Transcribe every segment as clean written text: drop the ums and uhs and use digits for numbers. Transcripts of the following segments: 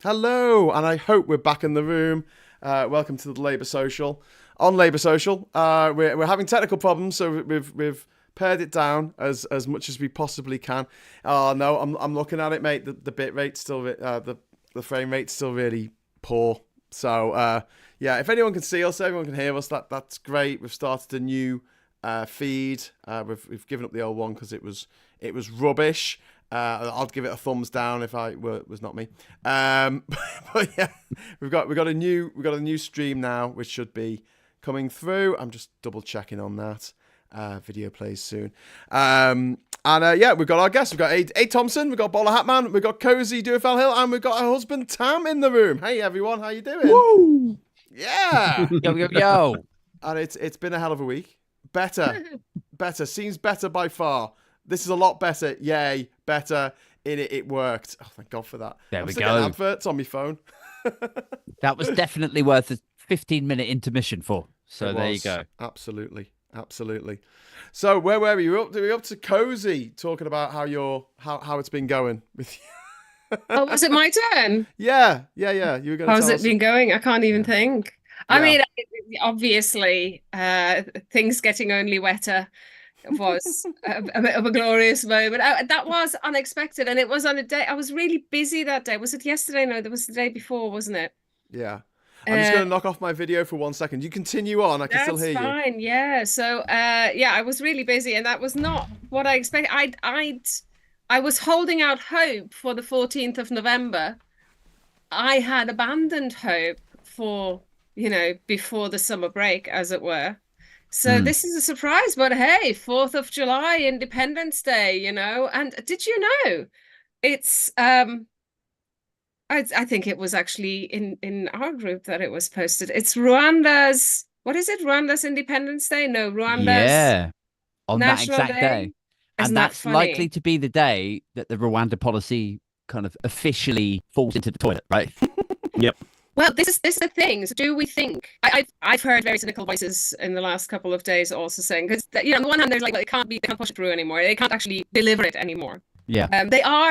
Hello, and I hope we're back in the room. Welcome to the Labour Social. On Labour Social, we're having technical problems, so we've pared it down as much as we possibly can. Oh no, I'm looking at it, mate. The bit rate's still the frame rate's still really poor. So yeah, if anyone can see us, everyone can hear us. That's great. We've started a new feed. We've given up the old one because it was rubbish. I'd give it a thumbs down if was not me. But yeah, we've got a new stream now, which should be coming through. I'm just double checking on that. Video plays soon. And yeah, we've got our guests. We've got A Thompson, we've got Bowler Hatman, we've got Cozy Duafel Hill, and we've got her husband Tam in the room. Hey everyone, how you doing? Woo! Yeah. Yo. And it's been a hell of a week. Better. Seems better by far. This is a lot better. Yay, better. It worked. Oh, thank God for that. There I'm we still go. getting adverts on my phone. That was definitely worth a 15-minute intermission for. So there you go. Absolutely. So where were we? We were up to Cozy, talking about how it's been going with you. Oh, was it my turn? Yeah. You were going to How's tell it us. been going? I can't even think. I Yeah. mean, obviously, things getting only wetter was a bit of a glorious moment. That was unexpected, and it was on a day I was really busy that day. Was it yesterday? No, there was the day before, wasn't it? Yeah. I'm just going to knock off my video for 1 second. You continue on. I can still hear you. That's fine. Yeah. So, yeah, I was really busy, and that was not what I expected. I was holding out hope for the 14th of November. I had abandoned hope for, before the summer break, as it were. So this is a surprise, but hey, 4th of July, Independence Day, and did you know it's I think it was actually in our group that it was posted. It's Rwanda's, what is it? Rwanda's Independence Day? No, Rwanda's on that National exact day. Isn't And that that's funny? likely to be the day that the Rwanda policy kind of officially falls into the toilet, right? Yep. Well, this is the thing. So do we think I've heard very cynical voices in the last couple of days also saying, because on the one hand there's like, well, they can't push it through anymore. They can't actually deliver it anymore. Yeah.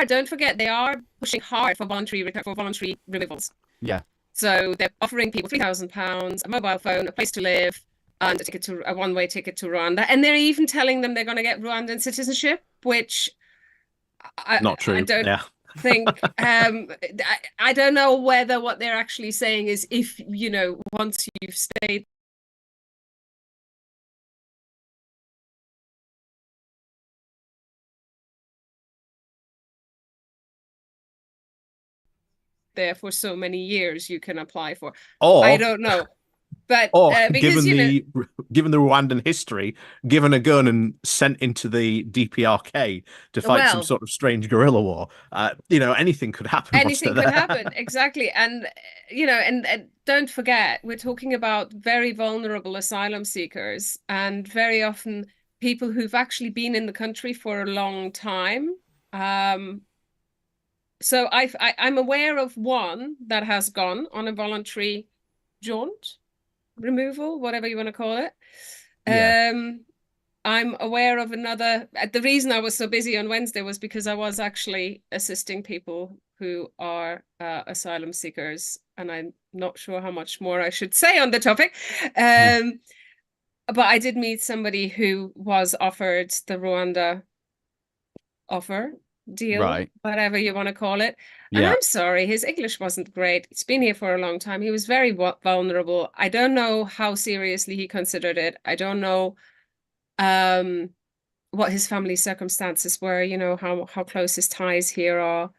Don't forget, they are pushing hard for voluntary removals. Yeah. So they're offering people £3,000, a mobile phone, a place to live, and a one-way ticket to Rwanda. And they're even telling them they're going to get Rwandan citizenship, which not true. I don't yeah. think. I don't know whether what they're actually saying is if once you've stayed there for so many years you can apply for. Or I don't know. But because given the Rwandan history, given a gun and sent into the DPRK to fight some sort of strange guerrilla war, anything could happen. Anything could happen, exactly. And and don't forget, we're talking about very vulnerable asylum seekers, and very often people who've actually been in the country for a long time. So I'm aware of one that has gone on a voluntary jaunt. Removal, whatever you want to call it. Yeah. I'm aware of another. The reason I was so busy on Wednesday was because I was actually assisting people who are asylum seekers, and I'm not sure how much more I should say on the topic. But I did meet somebody who was offered the Rwanda offer deal, right, whatever you want to call it. And I'm sorry, his English wasn't great. He's been here for a long time. He was very vulnerable. I don't know how seriously he considered it. I don't know what his family circumstances were, how close his ties here are.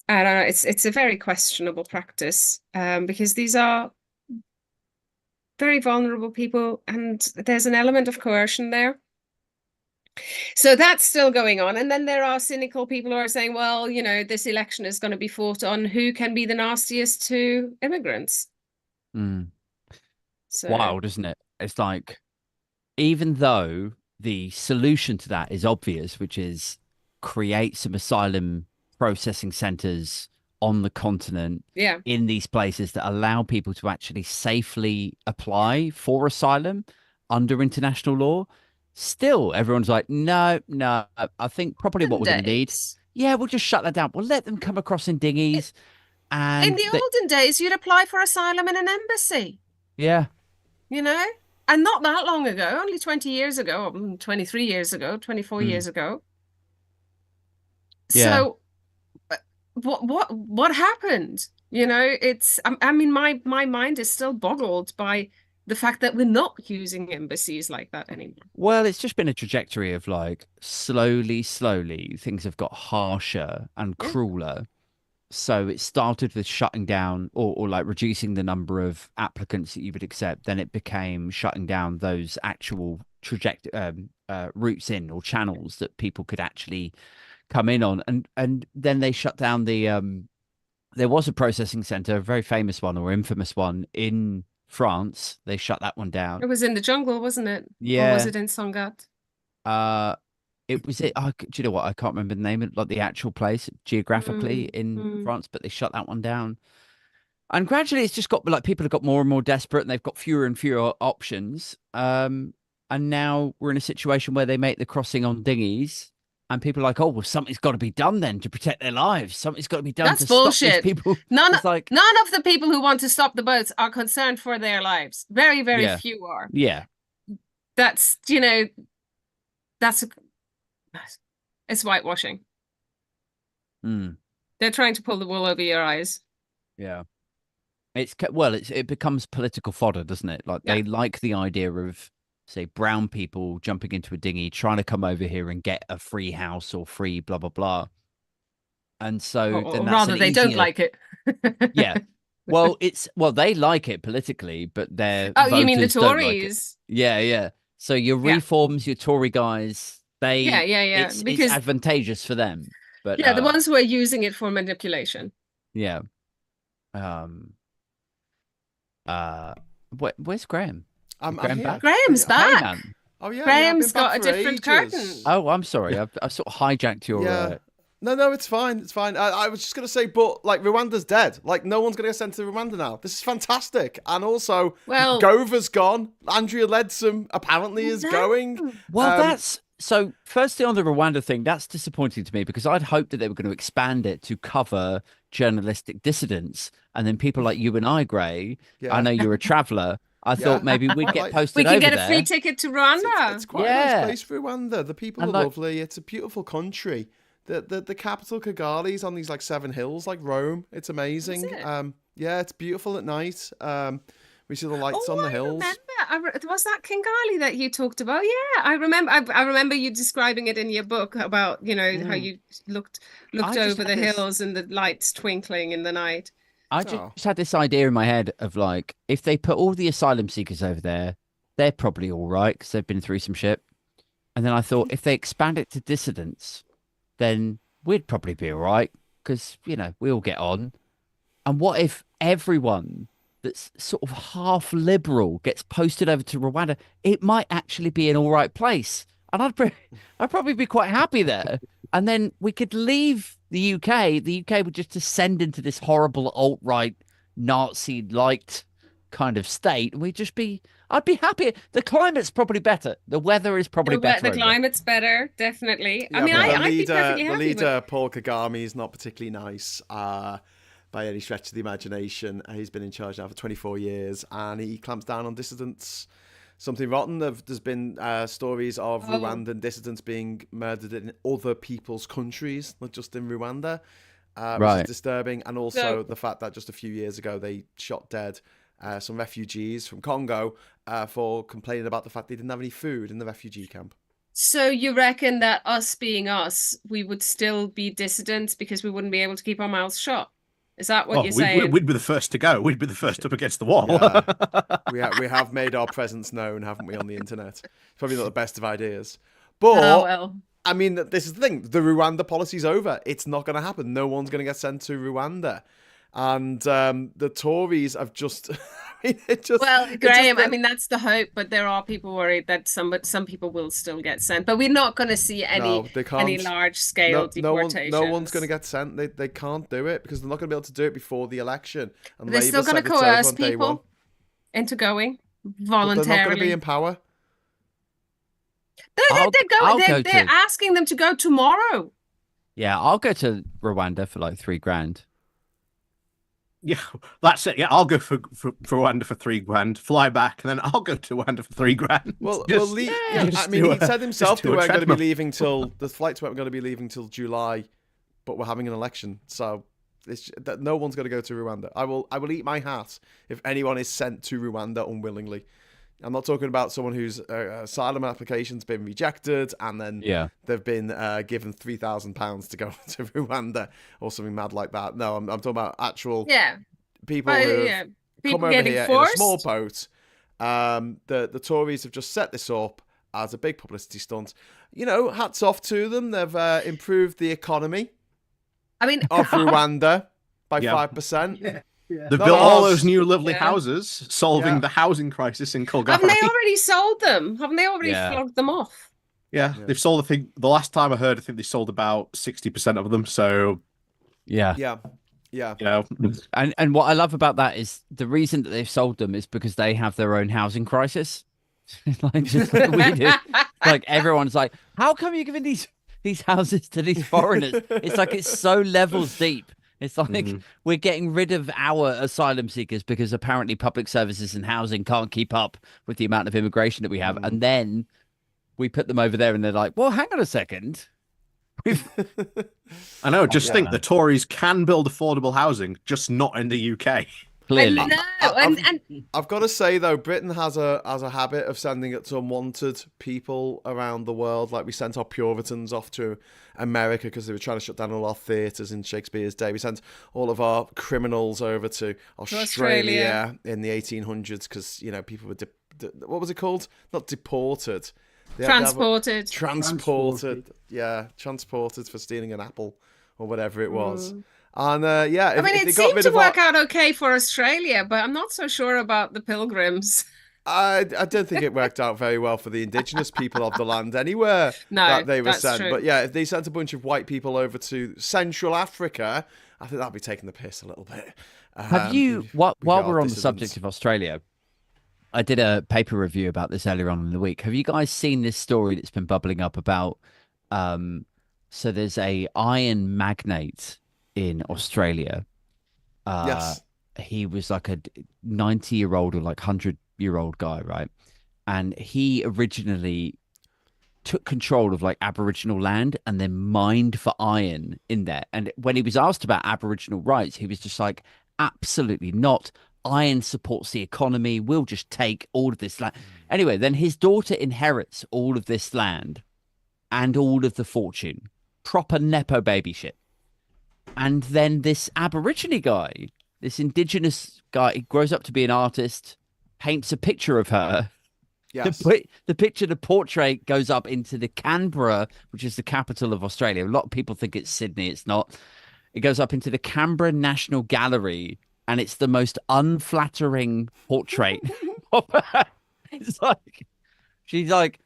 I don't know. It's a very questionable practice, because these are very vulnerable people, and there's an element of coercion there. So that's still going on. And then there are cynical people who are saying, well, this election is going to be fought on who can be the nastiest to immigrants. So wild, isn't it? It's like, even though the solution to that is obvious, which is create some asylum processing centers on the continent, in these places that allow people to actually safely apply for asylum under international law, still everyone's like, no, I think probably what we're going to need, we'll just shut that down. We'll let them come across in dinghies. And In the olden days, you'd apply for asylum in an embassy, yeah, you know? And not that long ago, only 20 years ago, 23 years ago, 24 mm, years ago. yeah. So what happened? I mean, my mind is still boggled by the fact that we're not using embassies like that anymore. Well, it's just been a trajectory of like slowly, things have got harsher and Yeah. crueler. So it started with shutting down or like reducing the number of applicants that you would accept. Then it became shutting down those actual routes in or channels that people could actually come in on. And then they shut down there was a processing center, a very famous one or infamous one in France. They shut that one down. It was in the jungle, wasn't it? Or was Yeah. it in Sangatte? It was it. Do you know what? I can't remember the name of like the actual place geographically Mm, in mm. France, but they shut that one down. And gradually, it's just got like people have got more and more desperate, and they've got fewer and fewer options. And now we're in a situation where they make the crossing on dinghies, and people are like, "Oh, well, something's got to be done then to protect their lives. Something's got to be done That's to stop these bullshit. people." None It's like, of the people who want to stop the boats are concerned for their lives. Very, very yeah, few are. yeah, That's, that's it's whitewashing. mm, They're trying to pull the wool over your eyes. yeah. It becomes political fodder, doesn't it? Like they Yeah. like the idea of, say, brown people jumping into a dinghy, trying to come over here and get a free house or free blah blah blah. And so then Or that's rather, an they don't easier, like it. yeah. Well, they like it politically, but their Oh, you mean the voters don't like it. Tories? Yeah, yeah. So your Yeah. reforms, your Tory guys, Yeah, yeah. it's Because, advantageous for them. But yeah, the ones who are using it for manipulation. yeah. Um where's Graham? Is I'm Graham here. back? Graham's Hey, Hey back. man. Oh yeah, Graham's yeah, I've been back got a for different ages. curtain. Oh, I'm sorry. I sort of hijacked your Yeah. No, it's fine. It's fine. I was just gonna say, but like Rwanda's dead. Like no one's gonna get sent to Rwanda now. This is fantastic. And also, Well, Gova's gone. Andrea Leadsom apparently is going. Well, that's so. Firstly, on the Rwanda thing, that's disappointing to me because I'd hoped that they were going to expand it to cover journalistic dissidents, and then people like you and I, Gray. Yeah. I know you're a traveller. I thought maybe we'd Quite get like- posted we can over get a there. free ticket to It's Rwanda. quite a Yeah. nice place for Rwanda. The people And are like- lovely. It's a beautiful country. The capital Kigali's on these like 7 hills like Rome. It's amazing. Is it? Yeah, it's beautiful at night. We see the lights on the hills. Was that Kingali that you talked about? Yeah, I remember. I remember you describing it in your book about how you looked I just over the had this- hills and the lights twinkling in the night. I Oh. just had this idea in my head of like, if they put all the asylum seekers over there, they're probably all right because they've been through some shit. And then I thought, if they expand it to dissidents, then we'd probably be all right because, we all get on. And what if everyone that's sort of half liberal gets posted over to Rwanda? It might actually be an all right place. And I'd probably be quite happy there. And then we could leave the UK. The UK would just descend into this horrible alt-right Nazi-liked kind of state. I'd be happy. The climate's probably better. The weather is probably better. The climate's better, definitely. Yeah, I mean, but I'd be perfectly the happy leader, Paul Kagame, is not particularly nice by any stretch of the imagination. He's been in charge now for 24 years, and he clamps down on dissidents. Something rotten. There's been stories of Rwandan dissidents being murdered in other people's countries, not just in Rwanda, which is disturbing. And also the fact that just a few years ago they shot dead some refugees from Congo for complaining about the fact they didn't have any food in the refugee camp. So you reckon that us being us, we would still be dissidents because we wouldn't be able to keep our mouths shut? Is that what you're saying? We'd be the first to go. We'd be the first up agast the wall. Yeah. we have made our presence known, haven't we, on the internet? It's probably not the best of ideas. But, I mean, this is the thing. The Rwanda policy's over. It's not going to happen. No one's going to get sent to Rwanda. And the Tories have just... Graham, I mean, that's the hope, but there are people worried that some people will still get sent. But we're not going to see any large-scale deportations. No one's going to get sent. They can't do it because they're not going to be able to do it before the election. And they're still going to coerce people into going voluntarily. But they're not going to be in power. They're asking them to go tomorrow. Yeah, I'll go to Rwanda for like $3,000. Yeah, that's it. Yeah, I'll go for Rwanda for £3,000, fly back, and then I'll go to Rwanda for £3,000. I mean, he said himself they weren't going to be treadmill. leaving till the flights weren't going to be leaving till July, but we're having an election, so no one's going to go to Rwanda. I will eat my hat if anyone is sent to Rwanda unwillingly. I'm not talking about someone whose asylum application's been rejected and then they've been given £3,000 to go to Rwanda or something mad like that. No, I'm talking about actual people who come over here forced in a small boat. The Tories have just set this up as a big publicity stunt. You know, hats off to them. They've improved the economy of Rwanda by 5%. Yeah. They've built all those new lovely houses, solving the housing crisis in Kilgarry. Haven't they already sold them? Haven't they already flogged them off? Yeah, they've sold, I think, the last time I heard, I think they sold about 60% of them. So, yeah. You know. And what I love about that is the reason that they've sold them is because they have their own housing crisis. just like we do. Like everyone's like, how come you're giving these houses to these foreigners? It's like it's so levels deep. It's like we're getting rid of our asylum seekers because apparently public services and housing can't keep up with the amount of immigration that we have. And then we put them over there and they're like, well, hang on a second. I know, just think the Tories can build affordable housing, just not in the UK. Clearly. I've got to say, though, Britain has a habit of sending its unwanted people around the world. Like we sent our Puritans off to America because they were trying to shut down all our theatres in Shakespeare's day. We sent all of our criminals over to Australia in the 1800s because, you know, people were, what was it called? Not deported. Transported. Transported for stealing an apple or whatever it was. And it seemed to work out okay for Australia, but I'm not so sure about the Pilgrims. I don't think it worked out very well for the indigenous people of the land anywhere that they were sent. True. But yeah, if they sent a bunch of white people over to Central Africa, I think that'd be taking the piss a little bit. Have you, while we're on the subject of Australia, I did a paper review about this earlier on in the week. Have you guys seen this story that's been bubbling up about, so there's a iron magnate in Australia. Yes. He was like a 90-year-old or like 100-year-old guy, right? And he originally took control of like Aboriginal land and then mined for iron in there. And when he was asked about Aboriginal rights, he was just like, absolutely not. Iron supports the economy. We'll just take all of this land. Anyway, then his daughter inherits all of this land and all of the fortune. Proper Nepo baby shit. And then this Aborigine guy, this indigenous guy, he grows up to be an artist, paints a picture of her. Yes. The portrait goes up into the Canberra, which is the capital of Australia. A lot of people think it's Sydney. It's not. It goes up into the Canberra National Gallery, and it's the most unflattering portrait of her. It's like, she's like,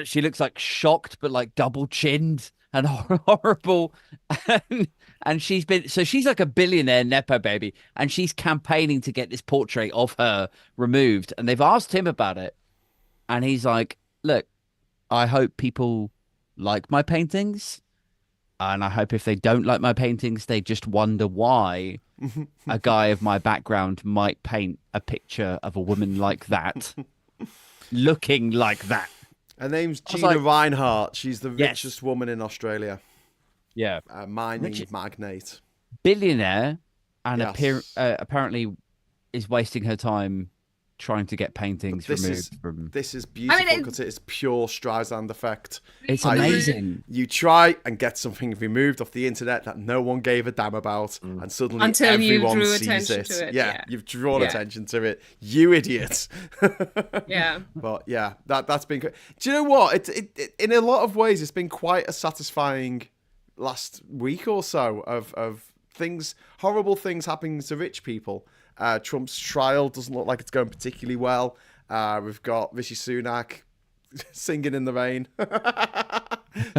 she looks like shocked, but like double chinned and horrible. And she's like a billionaire Nepo baby, and she's campaigning to get this portrait of her removed. And they've asked him about it. And he's like, look, I hope people like my paintings. And I hope if they don't like my paintings, they just wonder why a guy of my background might paint a picture of a woman like that, looking like that. Her name's Gina Reinhardt. She's the richest woman in Australia. Yeah. Mining magnate. Billionaire. And apparently is wasting her time trying to get paintings removed from... This is beautiful because it is pure Streisand effect. It's amazing. You try and get something removed off the internet that no one gave a damn about, and suddenly everyone sees it. Yeah, you've drawn attention to it. You idiot. Yeah. But yeah, that's been... Do you know what? It in a lot of ways, it's been quite a satisfying last week or so of things, horrible things happening to rich people. Trump's trial doesn't look like it's going particularly well. We've got Rishi Sunak singing in the rain,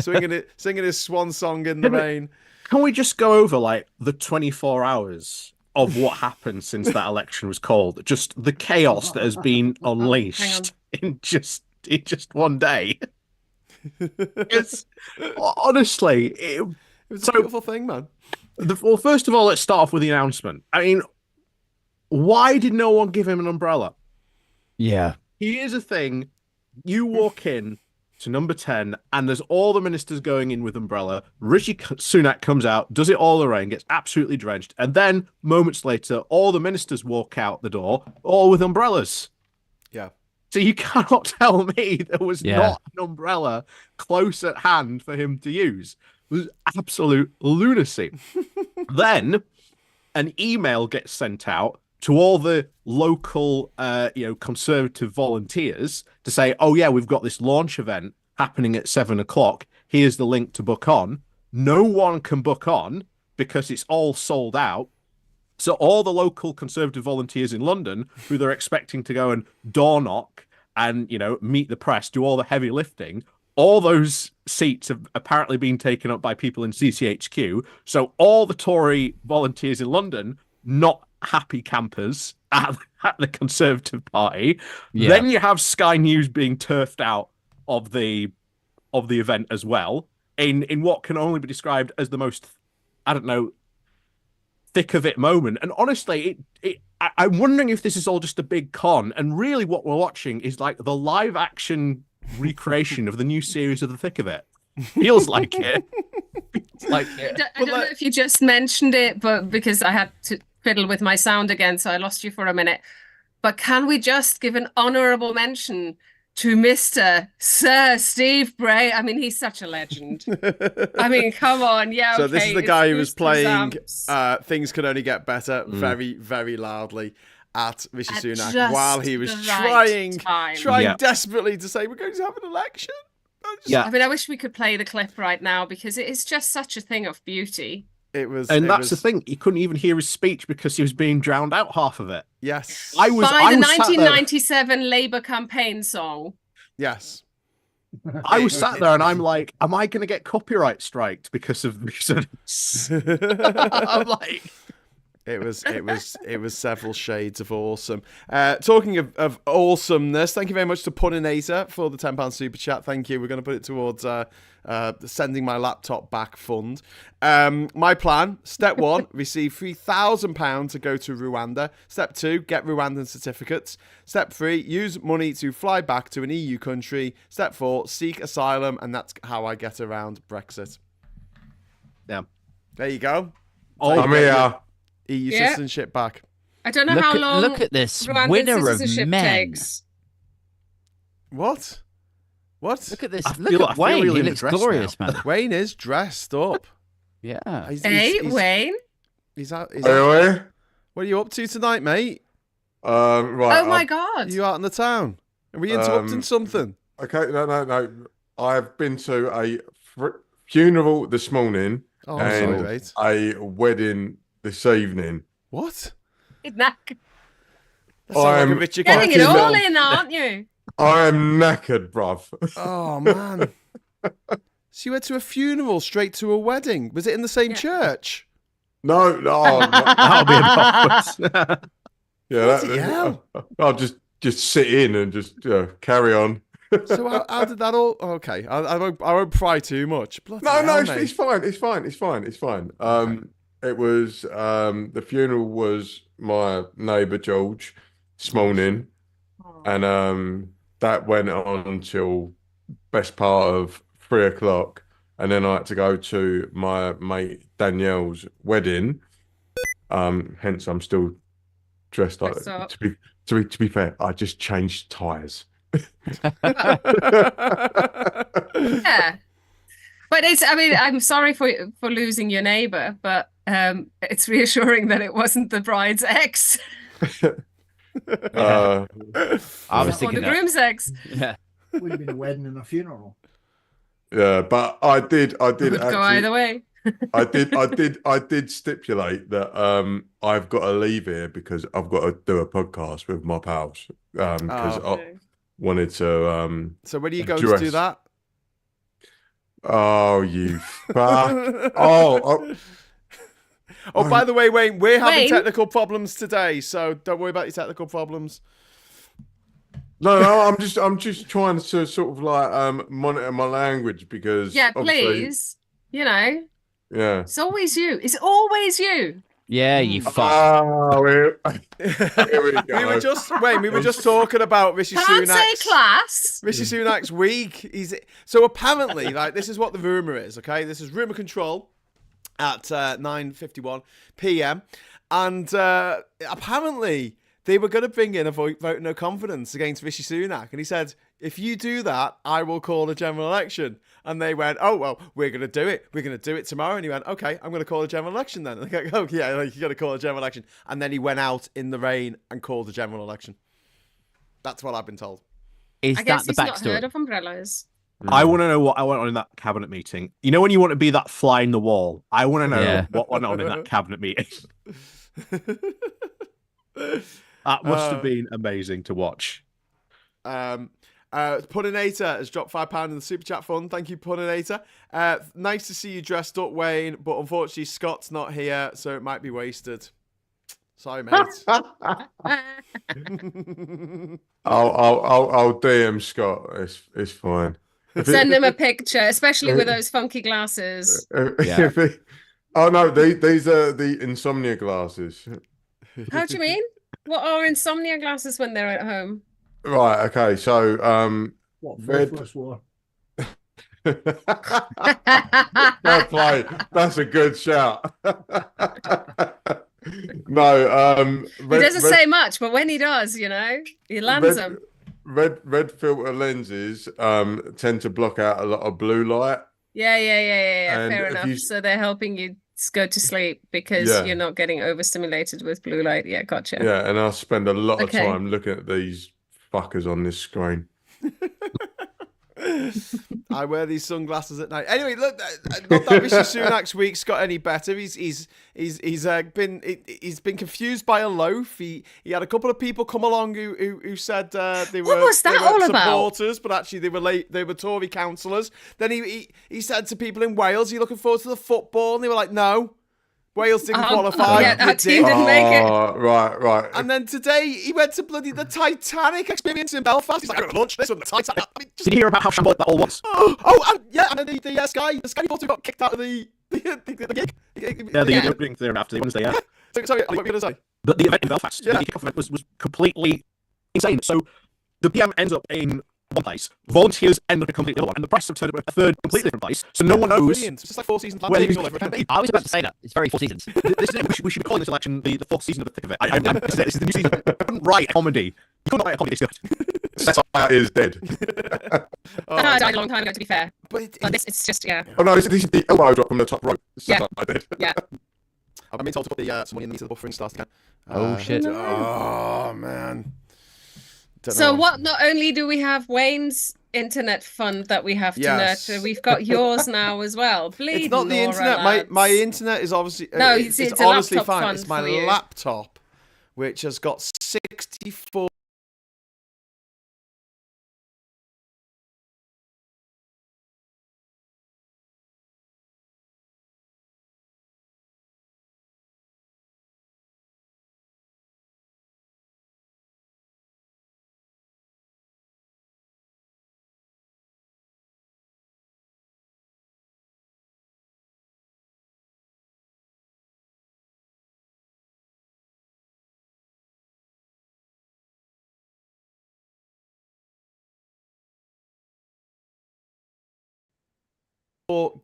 singing his swan song in the rain. Can we just go over like the 24 hours of what happened since that election was called? Just the chaos that has been unleashed in just one day. It's honestly, it was a beautiful thing, man. Well, first of all, let's start off with the announcement. I mean, Why did no one give him an umbrella? Yeah. Here's a thing. You walk in to number 10, and there's all the ministers going in with umbrella. Rishi Sunak comes out, does it all the rain, gets absolutely drenched, and then moments later, all the ministers walk out the door, all with umbrellas. Yeah. So you cannot tell me there was not an umbrella close at hand for him to use. It was absolute lunacy. Then an email gets sent out to all the local, conservative volunteers to say, oh, yeah, we've got this launch event happening at 7:00. Here's the link to book on. No one can book on because it's all sold out. So all the local conservative volunteers in London, who they're expecting to go and door knock and, meet the press, do all the heavy lifting, all those seats have apparently been taken up by people in CCHQ. So all the Tory volunteers in London, not happy campers at the Conservative Party. Yeah. Then you have Sky News being turfed out of the event as well in what can only be described as the most, I don't know, thick of it moment. And honestly, I'm wondering if this is all just a big con, and really what we're watching is like the live action recreation of the new series of The Thick of It. Feels like it. I don't know if you just mentioned it, but because I had to fiddle with my sound again, so I lost you for a minute. But can we just give an honourable mention to Mr. Sir Steve Bray? I mean, he's such a legend. I mean, come on. Yeah, So this is the guy who was playing Zamps. Things Can Only Get Better very, very loudly at Rishi Sunak just while he was the right trying desperately to say, we're going to have an election. I mean, I wish we could play the clip right now because it is just such a thing of beauty. That's the thing. You couldn't even hear his speech because he was being drowned out half of it. Yes. By the 1997 Labour campaign song. Yes. I was sat there and I'm like, am I going to get copyright striked because of this? I'm like... It was several shades of awesome. Talking of awesomeness, thank you very much to Puninator for the £10 super chat. Thank you. We're going to put it towards sending my laptop back fund. My plan: step 1, receive £3,000 to go to Rwanda. Step 2, get Rwandan certificates. Step 3, use money to fly back to an EU country. Step 4, seek asylum, and that's how I get around Brexit. Yeah, there you go. I'm here. EU citizenship back. I don't know how long. Look at this Rwandan winner of citizenship men. takes. What? Look at this. I Look feel at Wayne. really He in the looks dress glorious, now. man. Wayne is dressed up. Yeah. Wayne? He's out. Anyway, What are you up to tonight, mate? right. Oh my God. Are you out in the town? Are we interrupting something? Okay, no. I've been to a funeral this morning Oh, I'm sorry, and mate. a wedding this evening. What? That That sounds like a I'm Richard getting it Curtis all film. in, aren't you? I am knackered, bruv. Oh, man. So you went to a funeral straight to a wedding. Was it in the same church? No, That'll be a yeah, Bloody hell. I'll just sit in and just carry on. So how did that all... Okay, I won't pry too much. Bloody hell, No, mate. it's fine. It was the funeral was my neighbour George this morning, and that went on until best part of 3:00, and then I had to go to my mate Danielle's wedding. Hence, I'm still dressed like that. To be fair, I just changed tyres. Yeah. But I'm sorry for losing your neighbour, but it's reassuring that it wasn't the bride's ex. I was Or thinking the groom's ex. Yeah. Would have been a wedding and a funeral. Yeah, but I did Could actually go either way. I did stipulate that I've got to leave here because I've got to do a podcast with my pals because I wanted to So where do you go to do that? Oh, you fuck. Oh, by the way, Wayne, we're having technical problems today, so don't worry about your technical problems. No, I'm just trying to sort of like monitor my language because Yeah, please. You know. Yeah. It's always you. It's always you. Yeah, you fuck. Oh, here we go. We were just talking about Rishi Can't say Sunak's class. Rishi Sunak's week. So apparently, like, this is what the rumor is. Okay, this is rumor control at 9:51 p.m. and apparently they were going to bring in a vote no confidence against Rishi Sunak, and he said, "If you do that, I will call a general election." And they went, "Oh, well, we're going to do it. We're going to do it tomorrow." And he went, "Okay, I'm going to call a general election then." And they go, "Oh, yeah, like, you got to call a general election." And then he went out in the rain and called a general election. That's what I've been told. Is I that guess the he's not heard backstory? of umbrellas. I want to know what I went on in that cabinet meeting. You know when you want to be that fly in the wall? I want to know Yeah. what went on in that cabinet meeting. That must have been amazing to watch. Puddinator has dropped £5 in the super chat fund. Thank you, Puddinator. Nice to see you dressed up, Wayne, but unfortunately Scott's not here, so it might be wasted. Sorry, mate. I'll DM Scott. It's fine. Send him a picture, especially with those funky glasses. Yeah. Oh no, these are the insomnia glasses. How do you mean? What are insomnia glasses when they're at home? Right. Okay. So What, Red- First War? fair play. That's a good shout. No. He doesn't say much, but when he does, you know, he lands them. Red filter lenses tend to block out a lot of blue light. Yeah. And Fair if enough. you- So they're helping you go to sleep because Yeah. you're not getting overstimulated with blue light. Yeah, gotcha. Yeah, and I spend a lot of Okay. time looking at these fuckers on this screen. I wear these sunglasses at night. Anyway, look, not that Rishi Sunak's week's got any better. He's been confused by a loaf. He had a couple of people come along who said they were What was that they were all about? supporters, but actually they were Tory councillors. Then he said to people in Wales, "Are you looking forward to the football?" And they were like, "No, Wales didn't qualify." Yeah, You our team dick." didn't make it. Right. And then today he went to bloody the Titanic experience in Belfast. He's like, "I'm going to launch this on the Titanic." I mean, just... Did you hear about how shambolic that all was? and then the Sky reporter got kicked out of the gig. Yeah, the opening there after the Wednesday. Yeah, Sorry, what were you going to say? but the event in Belfast, Yeah. the kickoff event was completely insane. So the PM ends up in one place, volunteers end up in a completely other one, and the press have turned up at a third completely different place. So no one knows. Brilliant. It's just like 4 seasons. Where Where he all was- over again. I was about to say that. It's very 4 seasons. This is it. We should be calling this election the fourth season of the thick of it. This is the new season. I couldn't write a comedy. You couldn't write a comedy this good. Satire is dead. I died a long time ago, to be fair. But But it's just, yeah. Oh no, this is the elbow drop from the top rope. Yeah. Satire dead. Yeah. I've been told to put the some money into the buffering starts again. Oh, shit. Oh man. Don't So know. what? Not only do we have Wayne's internet fund that we have to Yes. nurture, we've got yours now as well. Bleed It's not the Laura, internet. lads. My internet is obviously No, it's it's a honestly laptop fine. fund It's my for you. laptop, which has got 64.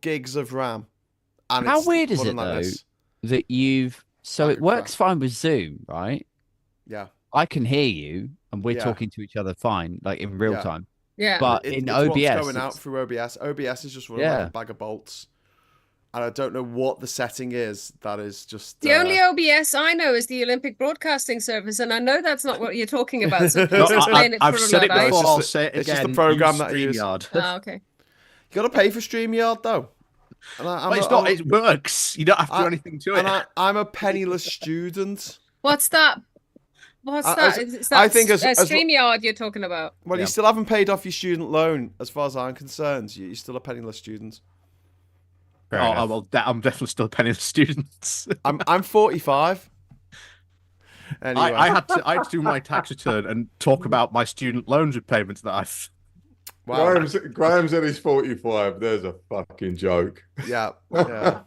Gigs of RAM. And How it's weird is running it, like though? this. That you've so Like it a works crap. fine with Zoom, right? Yeah. I can hear you and we're Yeah. talking to each other fine, like in real Yeah. time. Yeah. But It- in it's what's OBS, going out it's- through OBS. OBS is just running like Yeah. a bag of bolts. And I don't know what the setting is. That is just The only OBS I know is the Olympic Broadcasting Service, and I know that's not what you're talking about. So please explain it I've for said it Luddites. before. It's I'll just say it it's just again. the program use that I use. StreamYard. Oh, okay. You got to pay for StreamYard though. And But it's not. It works. You don't have to do anything to it. And I'm a penniless student. What's that? What's I- that? as- Is I that think as- StreamYard you're talking about? Well, Yeah. you still haven't paid off your student loan, as far as I'm concerned. You're still a penniless student. Fair Oh, enough. well, I'm definitely still a penniless student. I'm 45. Anyway, I had to do my tax return and talk about my student loans repayments that I've. wow. Graham said he's 45. There's a fucking joke. Yeah. Yeah.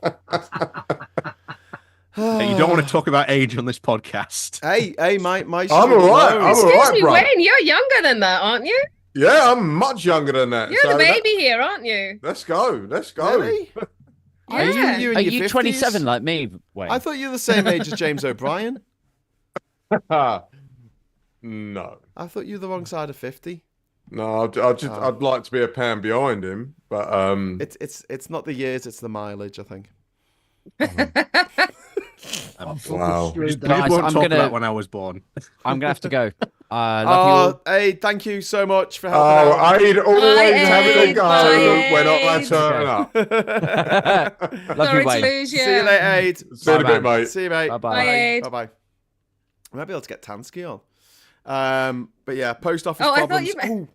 You don't want to talk about age on this podcast. Hey, my I'm all right. I'm Excuse all right, me, bro. Wayne, you're younger than that, aren't you? Yeah, I'm much younger than that. You're the baby here, aren't you? Let's go. Let's go. Really? I Yeah. thought you in Are your you 50s. 27 like me, Wayne? I thought you were the same age as James O'Brien. No. I thought you were the wrong side of 50. No, I'd like to be a pound behind him, but It's not the years, it's the mileage, I think. Wow. We Guys, won't I'm talk gonna- about when I was born. I'm gonna have to go. Love Hey, thank you so much for helping Oh, out. I'd always have a Aid, go bye, when I Aid. turn up. you all. Love Sorry you, to Wayne. lose you. See you later, Aid. See you in a bit, Bye-bye. mate. See you, mate. Bye-bye. Bye, Aid. Bye-bye. I might be able to get Tansky on. But yeah, post office Oh, I thought problems. you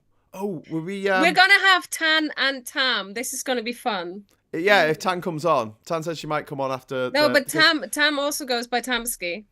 Were we? We're gonna have Tan and Tam. This is gonna be fun. Yeah, if Tan comes on. Tan says she might come on after. No, but because- Tam also goes by Tamsky.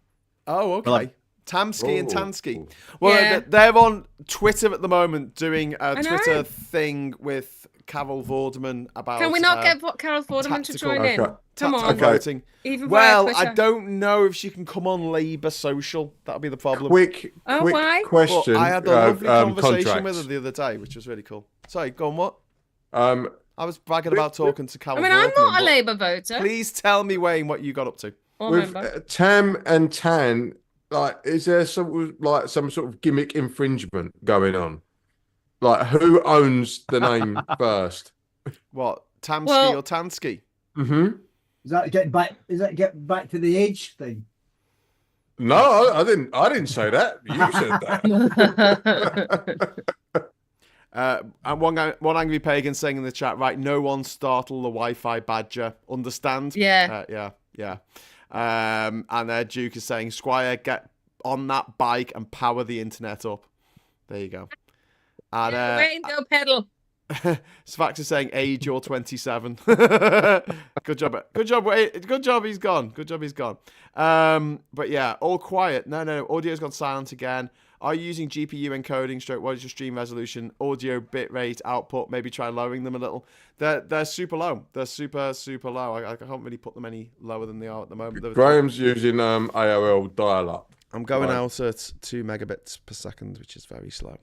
Oh, okay. Well, Tamsky and Oh. Tansky. Well, Yeah. they're on Twitter at the moment doing a I know. Twitter thing with Carol Vorderman about. Can we not get Carol Vorderman to tactical- join in? Okay. Come tactical on. Okay. voting? Even via Well, I Twitter. don't know if she can come on Labour Social. That'll be the problem. Quick Oh, why? question. But I had a lovely conversation contracts. with her the other day, which was really cool. Sorry, go on. What? Um, I was bragging about talking to Carol. I mean, I'm Vorderman, not a but Labour voter. Please tell me, Wayne, what you got up to. Or with member. Tam and Tan, like, is there some sort of gimmick infringement going on? Like, who owns the name first? What? Tamsky Well- or Tansky? Mm-hmm. Is that getting back? Is that getting back to the age thing? No, I didn't. I didn't say that. You said that. And one angry pagan saying in the chat, right? No one startle the Wi-Fi badger. Understand? Yeah. Yeah. And Duke is saying, Squire, get on that bike and power the internet up. There you go. And Wayne, go pedal. Svax is saying, age you're 27. Good job. Wait, good job. He's gone. But yeah, all quiet. No. Audio's gone silent again. Are you using GPU encoding? What is your stream resolution? Audio bitrate output? Maybe try lowering them a little. They're super low. They're super low. I can't really put them any lower than they are at the moment. Graham's using AOL dial-up. I'm going Right. out at 2 megabits per second, which is very slow.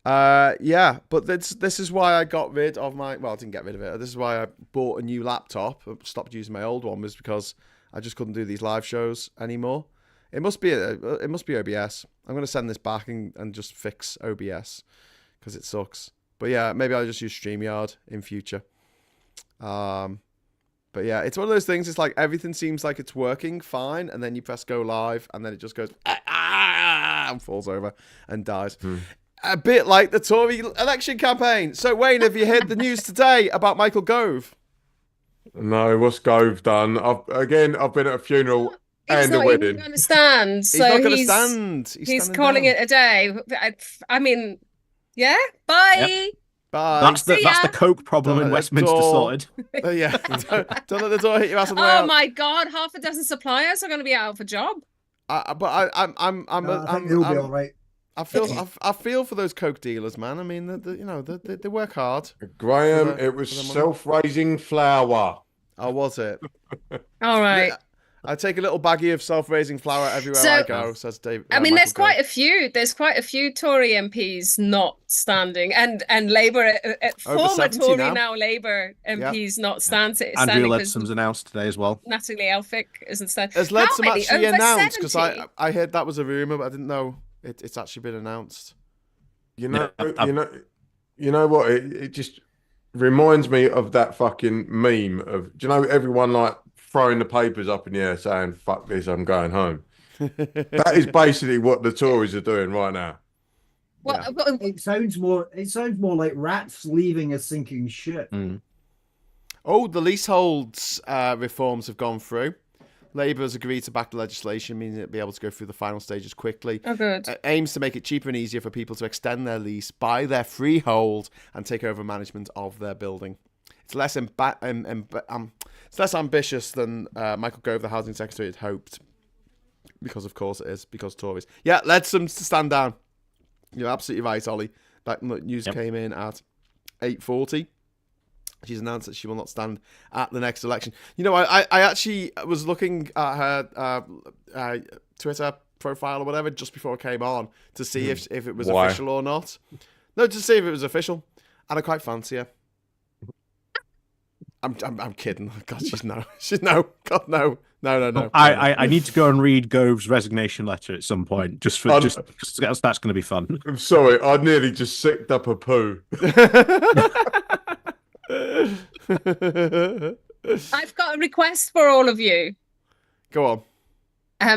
Yeah, but this is why I got rid of I didn't get rid of it. This is why I bought a new laptop. Stopped using my old one, was because I just couldn't do these live shows anymore. It must be OBS. I'm going to send this back and just fix OBS because it sucks. But yeah, maybe I'll just use StreamYard in future. But yeah, it's one of those things. It's like everything seems like it's working fine, and then you press go live, and then it just goes and falls over and dies. A bit like the Tory election campaign. So Wayne, have you heard the news today about Michael Gove? No, what's Gove done? I've been at a funeral He's and a not even wedding. going to stand. He's So not going to stand. He's standing calling down. it a day. I mean, yeah. Bye. Bye. That's the ya. Coke problem Don't in let the Westminster door- sorted. Yeah. Don't let the door hit you ass on the way Oh out. my God! Half a dozen suppliers are going to be out of a job. I'm No, I think they'll be all right. I feel for those coke dealers, man. I mean, they work hard. Graham, For the- it was for the money. self-raising flour. Oh, was it? All right. I take a little baggie of self-raising flour everywhere So- I go. Says Dave. I mean, Michael there's quite Gove. a few. There's quite a few Tory MPs not standing, and Labour, Over former 70 Tory now. now Labour MPs not standing. Andrew Standing because Leadsome's announced today as well. Natalie Elphick isn't standing. Has led How some many? actually Over announced because 70? I heard that was a rumor, but I didn't know it's actually been announced. You know, Yeah, you know what? It just reminds me of that fucking meme of, do you know, everyone like throwing the papers up in the air saying, "Fuck this, I'm going home." That is basically what the Tories are doing right now. Well, Yeah. well, It sounds more like rats leaving a sinking ship. Oh, the leaseholds reforms have gone through. Labour has agreed to back the legislation, meaning it'll be able to go through the final stages quickly. oh, good. Aims to make it cheaper and easier for people to extend their lease, buy their freehold, and take over management of their building. It's less it's less ambitious than Michael Gove, the housing secretary, had hoped. Because of course it is, because Tories. Yeah, let some to stand down. You're absolutely right, Ollie. That news came in at 8:40. She's announced that she will not stand at the next election. You know, I actually was looking at her Twitter profile or whatever just before I came on to see if it was official or not. No, to see if it was official, and I quite fancy her. I'm kidding. God, she's no. God, no. I need to go and read Gove's resignation letter at some point, just that's going to be fun. I'm sorry, I nearly just sicked up a poo. I've got a request for all of you. Go on.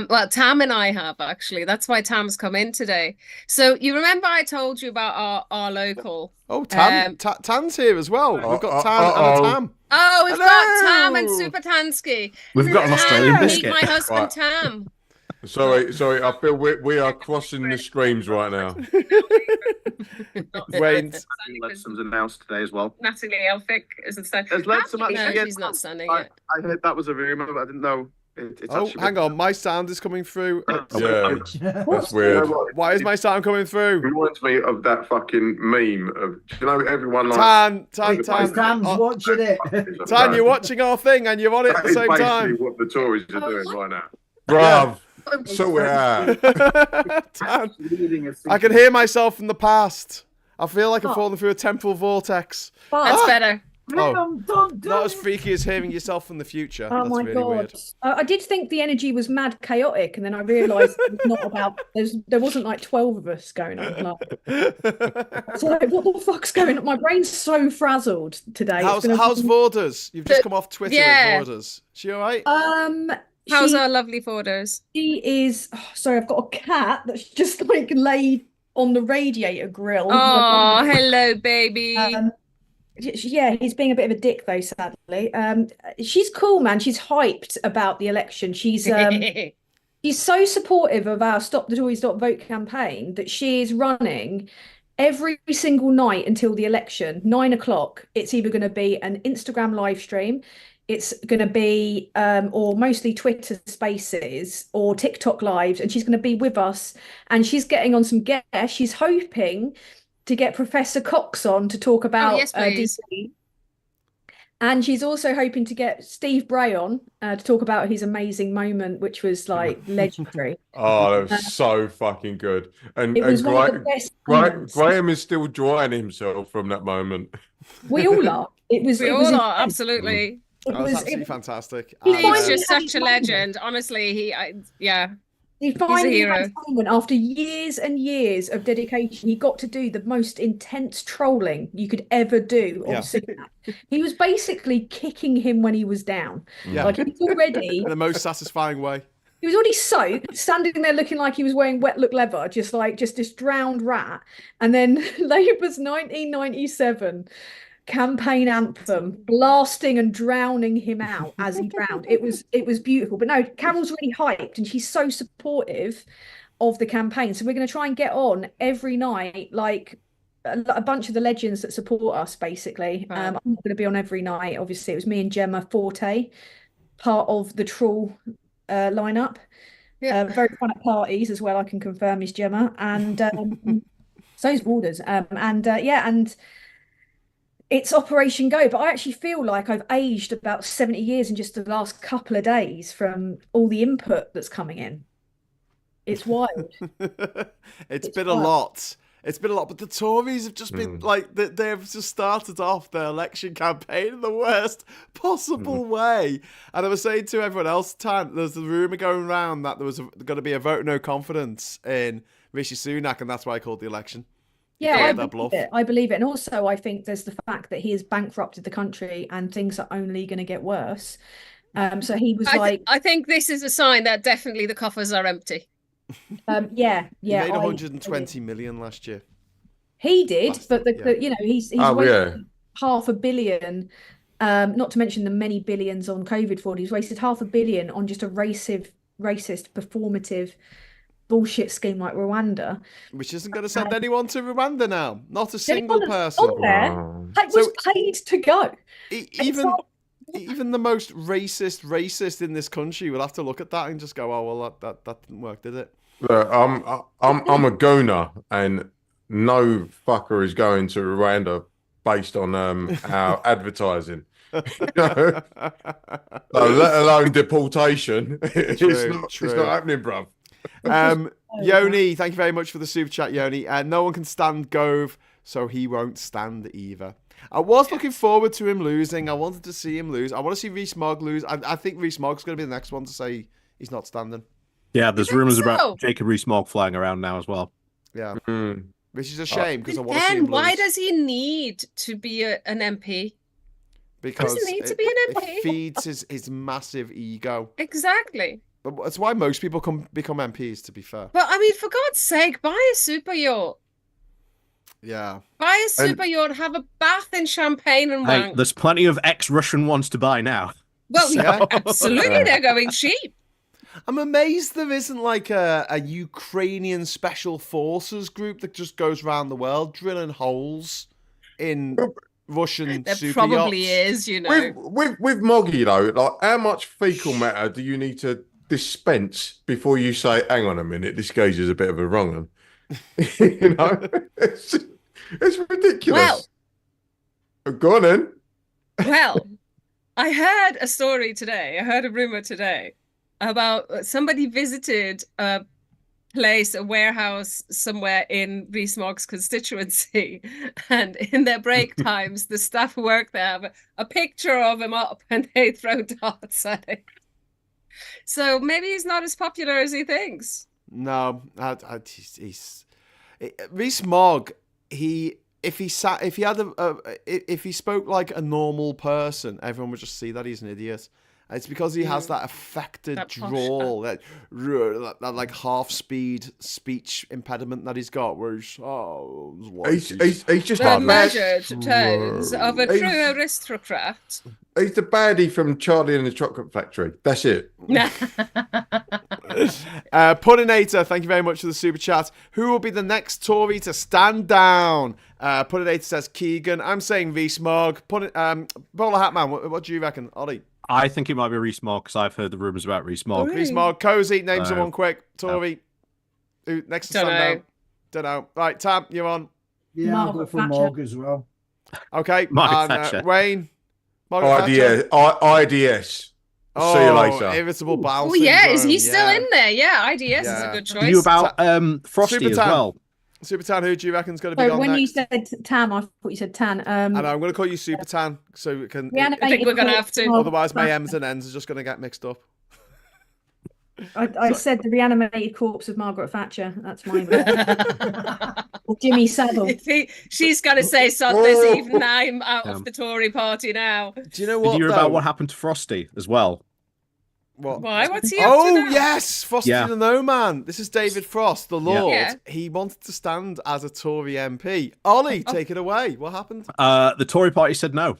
Well, Tam and I have actually. That's why Tam's come in today. So you remember I told you about our local. Oh, Tan's here as well. We've got Tan and a Tam. Oh, we've got Tam and Super Tansky. We've got an Australian biscuit. Meet my husband Tam. Sorry. I feel we are crossing the streams right now. Wayne. Ledsom's announced today as well. Natalie Elphick isn't standing. Has Ledsome actually No, she's not standing yet. I heard that was a rumor, but I didn't know. It's Hang on. My sound is coming through. Yeah, that's weird. Why is my sound coming It through? reminds me of that fucking meme of, you know, everyone like. Tan. Sam's watching it. Tan, you're watching our thing and you're on it at the That is same basically time. what the Tories are doing right now. Bruv. So we are. Tan, I can hear myself from the past. I feel like I'm falling through a temporal vortex. That's better. Not as freaky as hearing yourself from the future. Oh That's my really God. weird. I did think the energy was mad chaotic, and then I realised it was not about. There wasn't like 12 of us going on. So like, what the fuck's going on? My brain's so frazzled today. How's Vorders? You've just come off Twitter Yeah. with Vorders. She all right? How's our lovely Forders? She is. Oh, sorry, I've got a cat that's just like laid on the radiator grill. Oh, hello, baby. Yeah, he's being a bit of a dick though, sadly. She's cool, man. She's hyped about the election. She's so supportive of our Stop the Tories Vote campaign that she is running every single night until the election, 9 o'clock. It's either going to be an Instagram live stream, it's going to be or mostly Twitter Spaces or TikTok lives, and she's going to be with us, and she's getting on some guests. She's hoping to get Professor Cox on to talk about yes, please. DP. And she's also hoping to get Steve Bray on to talk about his amazing moment, which was like legendary. Oh, that was so fucking good. And It was one of the best moments. Graham is still drying himself from that moment. We all are. We all are, intense. absolutely. It That was was- absolutely fantastic. He And, finally He's just had such his a moment. legend. Honestly, yeah. He finally hero. had his moment after years and years of dedication. He got to do the most intense trolling you could ever do on Yeah. Sunak. He was basically kicking him when he was down. Yeah. Like he was already in the most satisfying way. He was already soaked, standing there looking like he was wearing wet look leather, just this drowned rat. And then Labour's 1997 campaign anthem blasting and drowning him out as he drowned. It was beautiful. But no, Carol's really hyped and she's so supportive of the campaign. So we're going to try and get on every night, like a bunch of the legends that support us, basically. Right. I'm not going to be on every night. Obviously, it was me and Gemma Forte, part of the Troll lineup. Yeah. Very fun at parties as well, I can confirm, is Gemma. And so is Waters. And it's Operation Go. But I actually feel like I've aged about 70 years in just the last couple of days from all the input that's coming in. It's wild. It's been a lot. It's been a lot, but the Tories have just been like they've just started off their election campaign in the worst possible way. And I was saying to everyone else, there's the rumor going around that there was going to be a vote of no confidence in Rishi Sunak, and that's why I called the election. Yeah, bluff. I believe it. And also, I think there's the fact that he has bankrupted the country and things are only going to get worse. So he was I think this is a sign that definitely the coffers are empty. He made 120 million last year. He did, but yeah. he's wasted $500 million. Not to mention the many billions on COVID fraud. He's wasted $500 million on just a racist, performative bullshit scheme like Rwanda, which isn't going to send anyone to Rwanda now. Not a single person. On there was paid to go. Even the most racist in this country will have to look at that and just go, "Oh well, that didn't work, did it?" Look, I'm a gooner, and no fucker is going to Rwanda based on our advertising. You know? So, let alone deportation. It's not happening, bruv. Yoni, thank you very much for the super chat, Yoni. No one can stand Gove, so he won't stand either. I was looking forward to him losing. I wanted to see him lose. I want to see Rees-Mogg lose. I think Rees-Mogg's going to be the next one to say he's not standing. Yeah, there's rumours about Jacob Rees-Mogg flying around now as well. Yeah. Which is a shame because I want to see him lose. Why does he need to be an MP? Because doesn't need to be an MP. It feeds his massive ego. Exactly. But that's why most people become MPs, to be fair. But I mean, for God's sake, buy a super yacht. Yeah. Buy a super yacht, have a bath in champagne and wank. There's plenty of ex-Russian ones to buy now. Well, yeah, absolutely, they're going cheap. I'm amazed there isn't like a Ukrainian special forces group that just goes around the world drilling holes in Russian there super probably yachts. is, you know. With Moggy though, like how much fecal matter do you need to dispense before you say, "Hang on a minute, this gauge is a bit of a wrong one"? You know, it's ridiculous. Well, go on then. Well, I heard a story today. I heard a rumor today about somebody visited a place, a warehouse somewhere in Rees-Mogg's constituency, and in their break times, the staff who work there have a picture of him up, and they throw darts at it. So maybe he's not as popular as he thinks. No, he's Rees-Mogg. If he spoke like a normal person, everyone would just see that he's an idiot. It's because he has that affected drawl, that like half-speed speech impediment that he's got, where he's just the measured tones of a true aristocrat. He's the baddie from Charlie and the Chocolate Factory. That's it. Puddinator, thank you very much for the super chat. Who will be the next Tory to stand down? Puddinator says Keegan. I'm saying Rees-Mogg. Bowler Hatman, what do you reckon, Ollie? I think it might be Rees-Mogg because I've heard the rumours about Rees-Mogg. Rees-Mogg, Cozy, name someone quick. Tory. Who next to stand down? Don't know. Right, Tam, you're on. Yeah, I'll go for Mogg as well. Okay. Thatcher. Wayne. IDS. See you later. Irritable bowel Oh yeah, is syndrome, he still in there? Yeah, IDS is a good choice. You about Frosty as well? Super Tan, who do you reckon's going to be So on when next? you said Tam, I thought you said Tan. And I'm going to call you Super Tan, so we can. I think we're going to have to. Otherwise, my M's and N's are just going to get mixed up. I said the reanimated corpse of Margaret Thatcher. That's mine. Or Jimmy Savile. She's going to say something, even I'm out of the Tory party now. Do you know what? Did you hear about what happened to Frosty as well? What? Why? What's he up to now? Yes, Frosty the No Man. This is David Frost, the Lord. Yeah. He wanted to stand as a Tory MP. Ollie, take it away. What happened? The Tory party said no.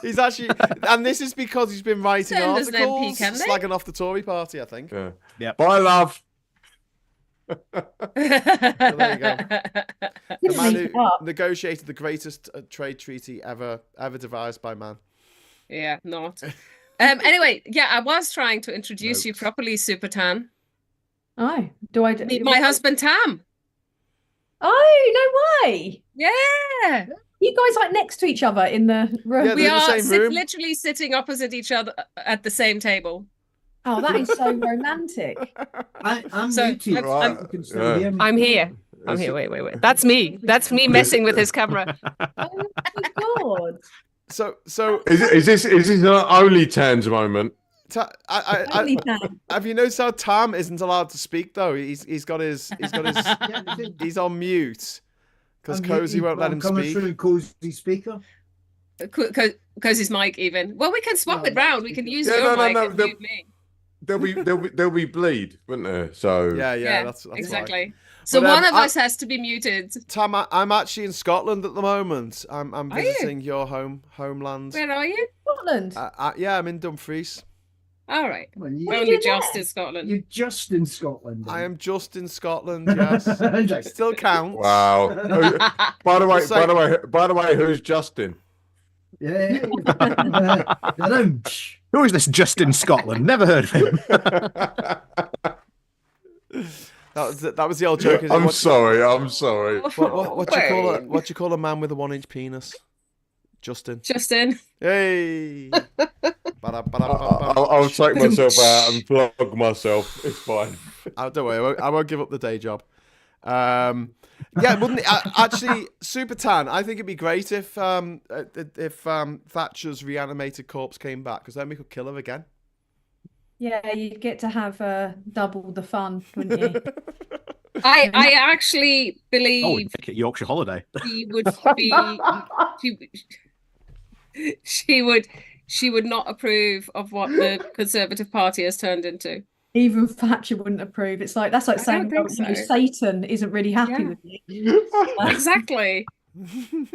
He's actually, and this is because he's been writing articles slagging off the Tory party, I think. Yeah. Bye, love. So there you go. The man who negotiated the greatest trade treaty ever devised by man. Yeah, not. Anyway, yeah, I was trying to introduce you properly, Super Tan. Oh, do I? Meet my husband Tam. Oh, no way! Yeah. You guys like next to each other in the room? Yeah, we are room. literally sitting opposite each other at the same table. Oh, that is so romantic. I'm So, muted. I'm here. I'm here. Wait. That's me. That's me messing with his camera. Oh my God. So is this an only Tan's moment? Have you noticed how Tam isn't allowed to speak though? He's on mute because Cozy won't let him speak. Through Cozy speaker. Cozy's mic even. Well, we can swap it round. We can use your mic and mute me. There'll be bleed, wouldn't there? So yeah, that's exactly. Right. So one of us has to be muted. Tam, I'm actually in Scotland at the moment. I'm visiting your homeland. Where are you? Scotland. Yeah, I'm in Dumfries. All right. Well, only just in Scotland. You're just in Scotland. Then. I am just in Scotland. Yes, still counts. Wow. By the way, who's Justin? Yeah. Who is this Justin Scotland? Never heard of him. That was the old joke. I'm sorry. What do you call it? What do you call a man with a 1-inch penis? Justin. Hey. I'll take myself out and flog myself. It's fine. Don't worry, I won't give up the day job. Wouldn't it, actually, Super Tan? I think it'd be great if Thatcher's reanimated corpse came back, because then we could kill her again. Yeah, you'd get to have double the fun, wouldn't you? I actually believe Yorkshire holiday. She would be. She would not approve of what the Conservative Party has turned into. Even Thatcher wouldn't approve. It's like that's like saying Satan isn't really happy with you. Exactly.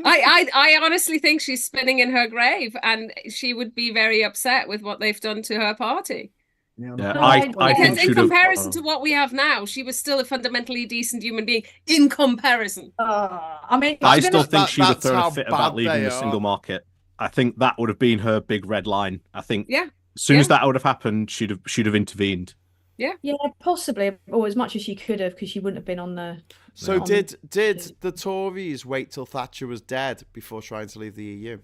I honestly think she's spinning in her grave, and she would be very upset with what they've done to her party. Yeah, I think in comparison to what we have now, she was still a fundamentally decent human being. In comparison, I still think she would throw a fit about leaving the single market. I think that would have been her big red line. I think as soon as that would have happened, she'd have intervened. Yeah, possibly, or as much as she could have, because she wouldn't have been on the. So did the Tories wait till Thatcher was dead before trying to leave the EU?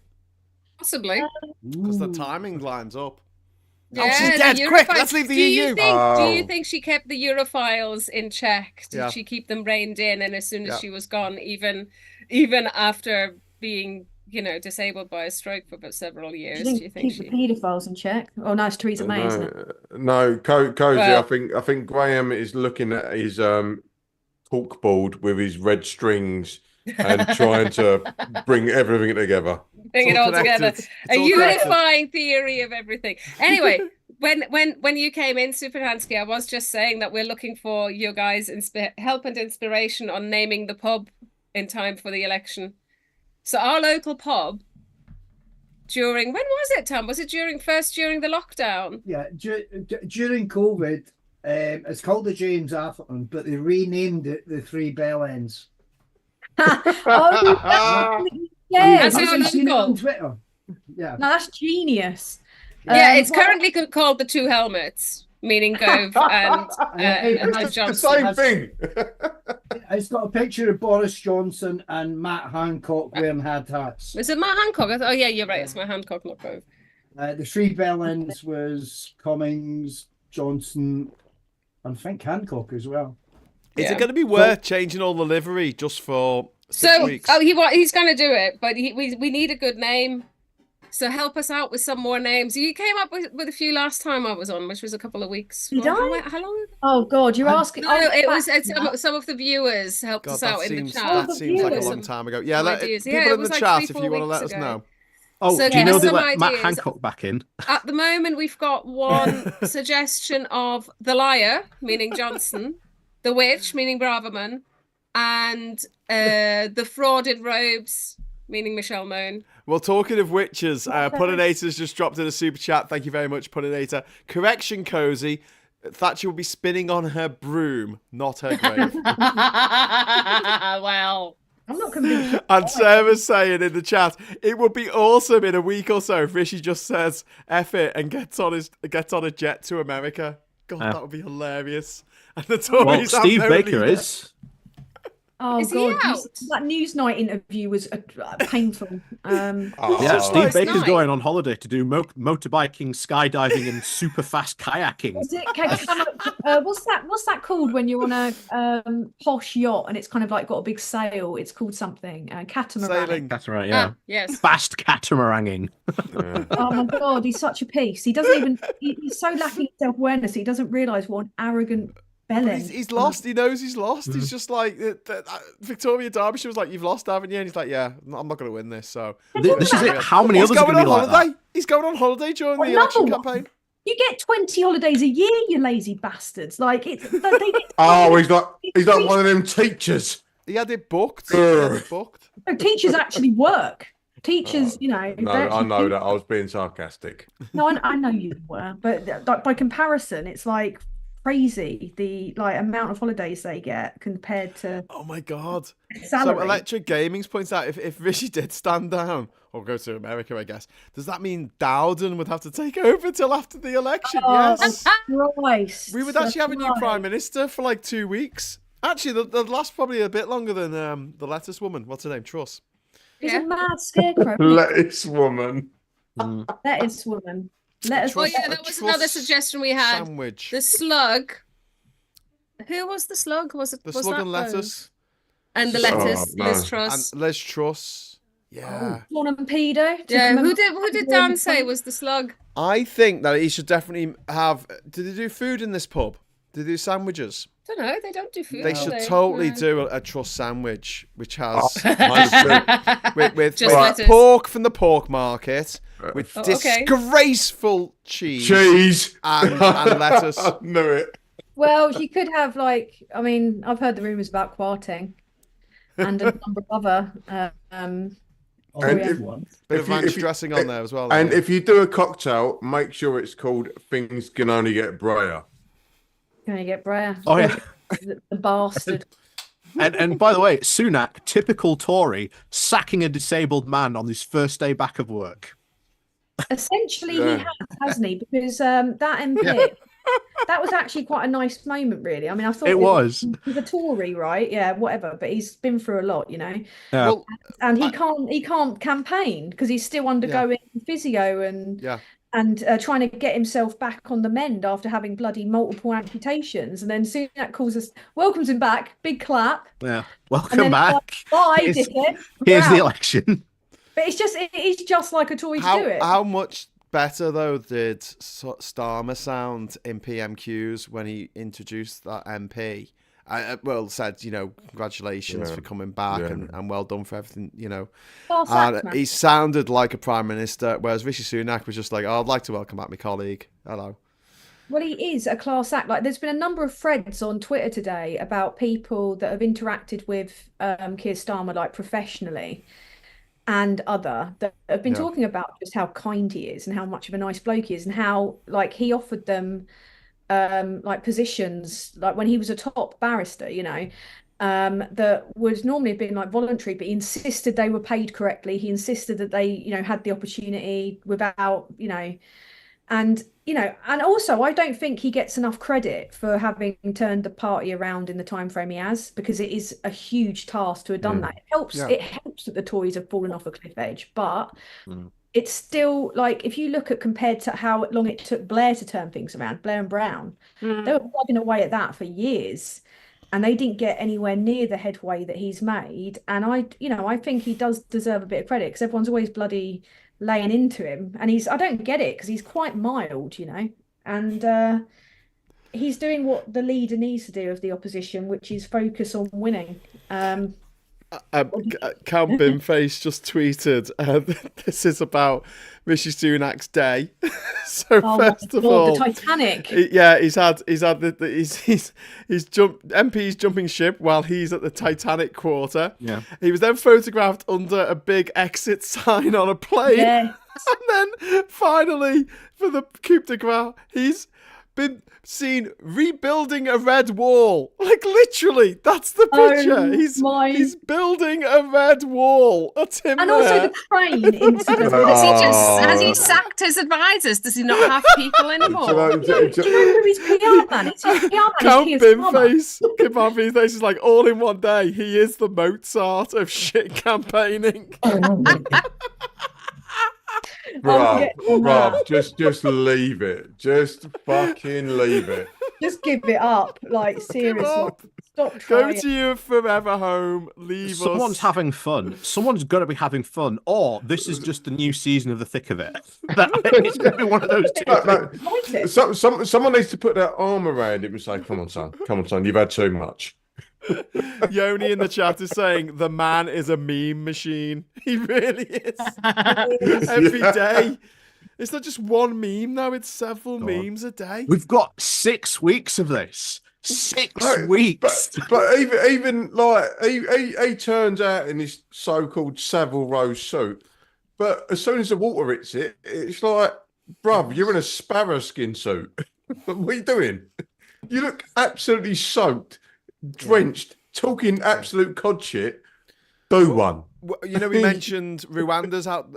Possibly, because the timing lines up. Yeah, she's dead! Quick, let's leave the EU. Do you think she kept the Europhiles in check? Did she keep them reined in? And as soon as she was gone, even after being disabled by a stroke for about several years, do you think keep the paedophiles in check? Oh no, it's Theresa May, isn't it? No, Cozy. I think Graham is looking at his corkboard with his red strings and trying to bring everything together. Bring it all together. A unifying theory of everything. Anyway, when you came in, Superhansky, I was just saying that we're looking for your guys' help and inspiration on naming the pub in time for the election. So our local pub when was it, Tom? Was it during the lockdown? Yeah, during COVID, it's called the James Atherton, but they renamed it the Three Bell Ends. That's on Twitter. Yeah, no, that's genius. It's currently called the Two Helmets, meaning Gove and Johnson. The same thing. It's got a picture of Boris Johnson and Matt Hancock wearing hats. Is it Matt Hancock? Oh yeah, you're right. It's Matt Hancock, not Gove. The Three Bell Ends was Cummings, Johnson, and I think Hancock as well. Is it going to be worth changing all the livery just for 6 weeks? He's going to do it, but we need a good name. So help us out with some more names. You came up with a few last time I was on, which was a couple of weeks. Did I? How long? Oh God, you're asking. No, it was some of the viewers helped us out in the chat. That seems like a long time ago. Yeah, people in the chat, if you want to let us know. Oh, so do you know they let Matt Hancock back in? At the moment, we've got one suggestion of the liar, meaning Johnson, the witch, meaning Braverman, and the fraud in robes, meaning Michelle Moan. Well, talking of witches, Puddinator's just dropped in a super chat. Thank you very much, Puddinator. Correction, Cozy. Thatcher will be spinning on her broom, not her grave. Well, I'm not convinced. And Sarah's saying in the chat, it would be awesome in a week or so if Rishi just says F it and gets on a jet to America. God, that would be hilarious. And the Tories Steve Baker is. Oh God! That Newsnight interview was painful. Steve Baker's going on holiday to do motorbiking, skydiving, and super fast kayaking. What's that called when you're on a posh yacht and it's kind of like got a big sail? It's called something catamaran. Sailing. Catamaran, yeah. Yes. Fast catamaranging. Oh my God, he's such a piece. He doesn't even. He's so lacking self-awareness. He doesn't realise what an arrogant. He's lost. He knows he's lost. He's just like Victoria Derbyshire was like, "You've lost, haven't you?" And he's like, "Yeah, I'm not going to win this." So this is it. How many others are going to be like that? He's going on holiday during the election campaign. You get 20 holidays a year, you lazy bastards. Like it's. He's like one of them teachers. He had it booked. No, teachers actually work. Teachers, No, I know that. I was being sarcastic. No, I know you were, but by comparison, it's like. crazy, the amount of holidays they get compared to Oh my God. salary. So Electric Gaming's points out if Rishi did stand down or go to America, I guess, does that mean Dowden would have to take over till after the election? Yes. Christ, We would actually have a new that's prime right. minister for like 2 weeks. Actually, the last probably a bit longer than the lettuce woman. What's her name? Truss. He's Yeah. a mad scarecrow. Lettuce woman. Lettuce woman. Let us. Oh yeah, that was another suggestion we had. Sandwich. The slug. Who was the slug? Was it The was slug that and Rose? lettuce. And the Oh, lettuce, no. Liz And Truss. Liz Truss. Yeah. Dawn and Pedo. to Yeah, who commemorate did the Dan say point. was the slug? I think that he should definitely have. Did they do food in this pub? Did they do sandwiches? Don't know. They don't do food. They do should they? totally No. do a Truss sandwich, which has with Just lettuce. pork from the pork market, with Oh, okay. disgraceful cheese Cheese. and lettuce. I knew it. Well, you could have I've heard the rumours about Quarting and a number of other And Korean if- ones. Bit If of you- ranch if you- dressing on there as well. And yeah. if you do a cocktail, make sure it's called Things Can Only Get Brayer. Gonna get Brer. Oh, yeah. The bastard. And by the way, Sunak, typical Tory, sacking a disabled man on his first day back of work. Essentially, he Yeah. has, hasn't he? Because that MP, that was actually quite a nice moment, really. I mean, I thought It was. he's a Tory, right? Yeah, whatever. But he's been through a lot, you know. Yeah. Well, And he can't campaign because he's still undergoing physio and yeah. trying to get himself back on the mend after having bloody multiple amputations. And then Sunak welcomes him back, big clap. Yeah. And Welcome then back. Bye, Here's- dickhead. Here's We're the out. election. But it is just like a Tory to do it. How much better though did Starmer sound in PMQs when he introduced that MP? Said, congratulations Yeah. for coming back Yeah. and well done for everything, Class And act, man. he sounded like a prime minister, whereas Rishi Sunak was just like, oh, I'd like to welcome back my colleague. Hello. Well, he is a class act. Like, there's been a number of threads on Twitter today about people that have interacted with Keir Starmer, like professionally and other, that have been Yeah. talking about just how kind he is and how much of a nice bloke he is, and how like he offered them like positions, like when he was a top barrister, that would normally have been like voluntary, but he insisted they were paid correctly. He insisted that they, had the opportunity without, and and also I don't think he gets enough credit for having turned the party around in the time frame he has, because it is a huge task to have done that. Yeah. It helps that the Tories have fallen off a cliff edge, but Mm. it's still like, if you look at compared to how long it took Blair to turn things around, Blair and Brown, they were plugging away at that for years, and they didn't get anywhere near the headway that he's made. And I think he does deserve a bit of credit, because everyone's always bloody laying into him, and I don't get it, because he's quite mild, and he's doing what the leader needs to do of the opposition, which is focus on winning. Cam Bimface just tweeted, this is about Rishi Sunak's day. So Oh first my of God, all, the Titanic. he's MP's jumping ship while he's at the Titanic quarter. Yeah. He was then photographed under a big exit sign on a plane. Yeah. And then finally, for the coup de grace, he's been seen rebuilding a red wall. Like, literally, that's the picture. He's building a red wall. That's him And there. also the train incident. Has he sacked his advisors? Does he not have people anymore? Do you remember his PR man? It's his PR man. Count It's Keir Starmer. Bimface. Count Bimface is like, all in one day. He is the Mozart of shit campaigning. Bruv, just leave it. Just fucking leave it. Just give it up. Like, Give seriously. up. Stop Go trying. to your forever home. Leave Someone's us. having fun. Someone's got to be having fun, or this is just the new season of The Thick of It. It's going to be one of those two. Like, it. someone needs to put their arm around him and say, come on, son, you've had too much. Yoni in the chat is saying the man is a meme machine. He really is. Every day. It's not just one meme now, it's several memes a day. We've got 6 weeks of this. 6 Right, weeks. But even like he turns out in this so-called Savile Row suit, but as soon as the water hits it, it's like, bruv, you're in a sparrow skin suit. What are you doing? You look absolutely soaked, drenched, talking absolute cod shit. Boo one. You know, we mentioned Rwanda's out,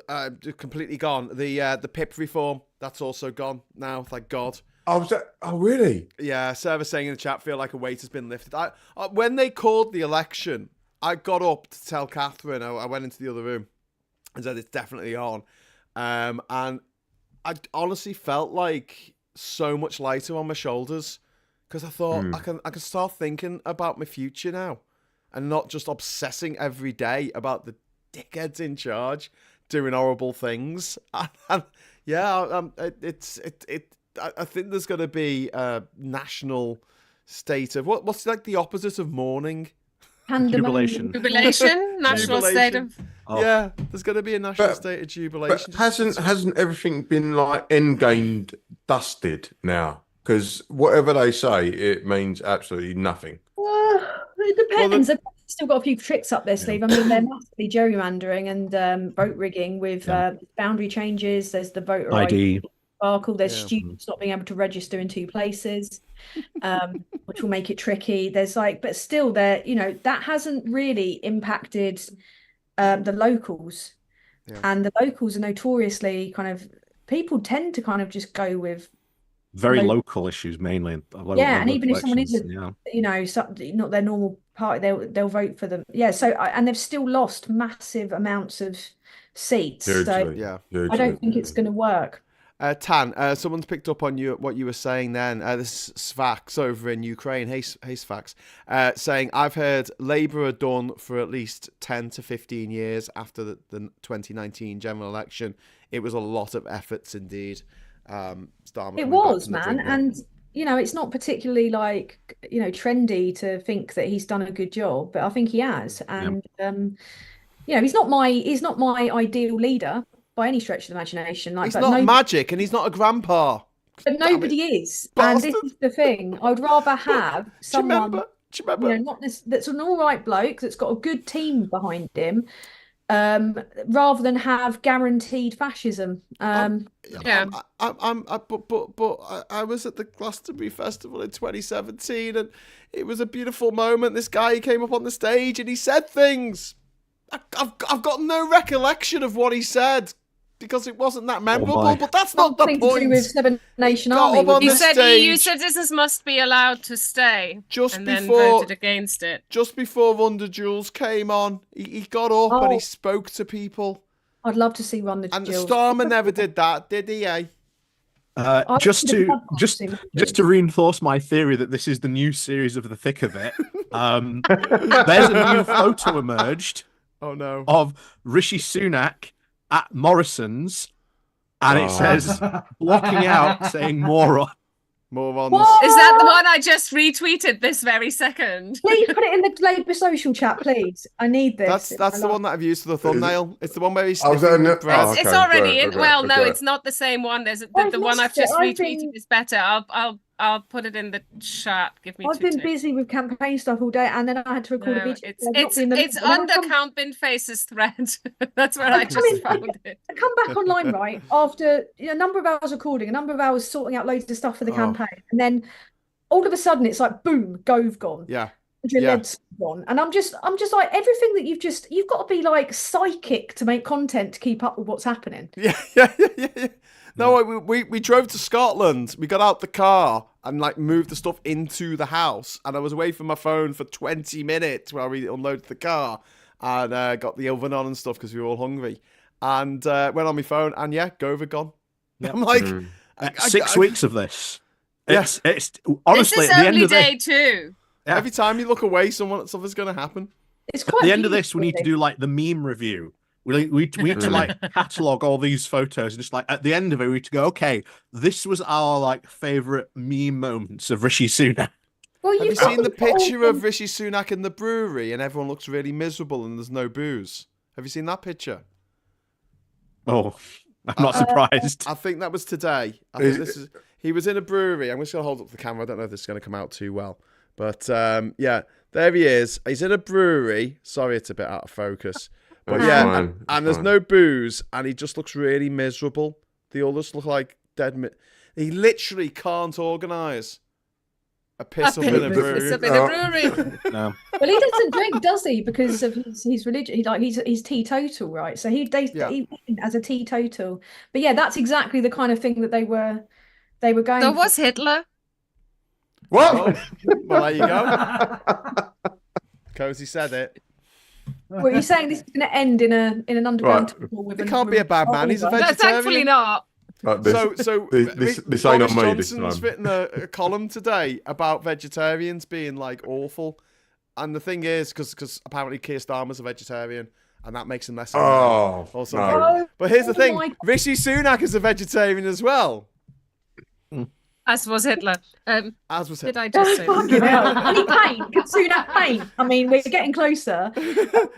completely gone. The PIP reform, that's also gone now, thank God. Oh, really? Yeah, Server saying in the chat, feel like a weight has been lifted. When they called the election, I got up to tell Catherine, I went into the other room and said it's definitely on. And I honestly felt like so much lighter on my shoulders because I thought I can start thinking about my future now and not just obsessing every day about the dickheads in charge doing horrible things. And yeah, I think there's going to be a national state of what's like the opposite of mourning. Jubilation. National state of. Oh. Yeah, there's going to be a national state of jubilation. But hasn't everything been like endgamed dusted now? Because whatever they say, it means absolutely nothing. It depends. They've still got a few tricks up their sleeve. I mean, they're massively gerrymandering and vote rigging with boundary changes. There's the voter ID debacle. There's students not being able to register in 2 places, which will make it tricky. There's but still, that hasn't really impacted the locals, and the locals are notoriously people tend to kind of just go with very local issues mainly. And even if someone isn't, not their normal party, they'll vote for them. Yeah. So and they've still lost massive amounts of seats. Hugely, I don't think it's going to work. Tan, someone's picked up on what you were saying then. This is Svax over in Ukraine. Hey Svax, saying, I've heard Labour are done for at least 10 to 15 years after the 2019 general election. It was a lot of efforts indeed. It was, man. And, it's not particularly trendy to think that he's done a good job, but I think he has. And, he's not my ideal leader by any stretch of the imagination. He's not magic and he's not a grandpa. But nobody is. And this is the thing. I would rather have someone, do you remember? That's an all right bloke that's got a good team behind him, rather than have guaranteed fascism. But I was at the Glastonbury Festival in 2017 and it was a beautiful moment. This guy came up on the stage and he said things. I've got no recollection of what he said because it wasn't that memorable, but that's not the point. To do with Seven Nation Army. He said EU citizens must be allowed to stay, then voted against it. Just before Run the Jewels came on, he got up and he spoke to people. I'd love to see Run the Jewels. And Starmer never did that, did he? Just to reinforce my theory that this is the new series of The Thick of It, there's a new photo emerged. Oh no! Of Rishi Sunak at Morrison's, and it says blocking out, saying morons. Is that the one I just retweeted this very second? Please put it in the Labour social chat, please. I need this. That's the one that I've used for the thumbnail. It's the one where he's. It's already in. Well, no, it's not the same one. There's the one I've just retweeted is better. I'll put it in the chat. Give me. I've been busy with campaign stuff all day, and then I had to record a video. It's under Count Bin Face's thread. That's where I just found it. I come back online right after a number of hours recording, a number of hours sorting out loads of stuff for the campaign, and then all of a sudden it's like boom, Gove gone. Gone. And I'm just like, everything that you've got to be like psychic to make content to keep up with what's happening. Yeah. No, we drove to Scotland. We got out the car and moved the stuff into the house. And I was away from my phone for 20 minutes while we unloaded the car and got the oven on and stuff because we were all hungry. And went on my phone and Gove had gone. Yep. I'm like, 6 weeks of this. It's honestly this is only day 2. Yeah. Every time you look away, something's going to happen. It's quite at the end of this, we need to do the meme review. We need to catalog all these photos and just at the end of it, we need to go, okay, this was our favorite meme moments of Rishi Sunak. Well, have you seen the picture of Rishi Sunak in the brewery and everyone looks really miserable and there's no booze? Have you seen that picture? Oh, I'm not surprised. I think that was today. I think he was in a brewery. I'm just going to hold up the camera. I don't know if this is going to come out too well. But there he is. He's in a brewery. Sorry, it's a bit out of focus. But and there's no booze, and he just looks really miserable. They all just look like dead. He literally can't organise. A piss up in a brewery. Piss up in a brewery. No. Well, he doesn't drink, does he? Because of his religion. He's teetotal, right? So he went as a teetotal. But yeah, that's exactly the kind of thing that they were going So for. was Hitler. What? Oh, well, there you go. Cozy said it. Well, are you saying this is going to end in an underground Right. tunnel with He can't be a bad man. He's a No, vegetarian. thankfully not. Like this, So this ain't on Boris me this Johnson's time. written a column today about vegetarians being like awful, and the thing is, because apparently Keir Starmer's a vegetarian, and that makes him less. Oh, or something. no. But here's the thing: my God. Rishi Sunak is a vegetarian as well, As was Hitler. as was Did him. I just say that? Fucking hell. Can he paint? Can Sunak paint? I mean, we're getting closer.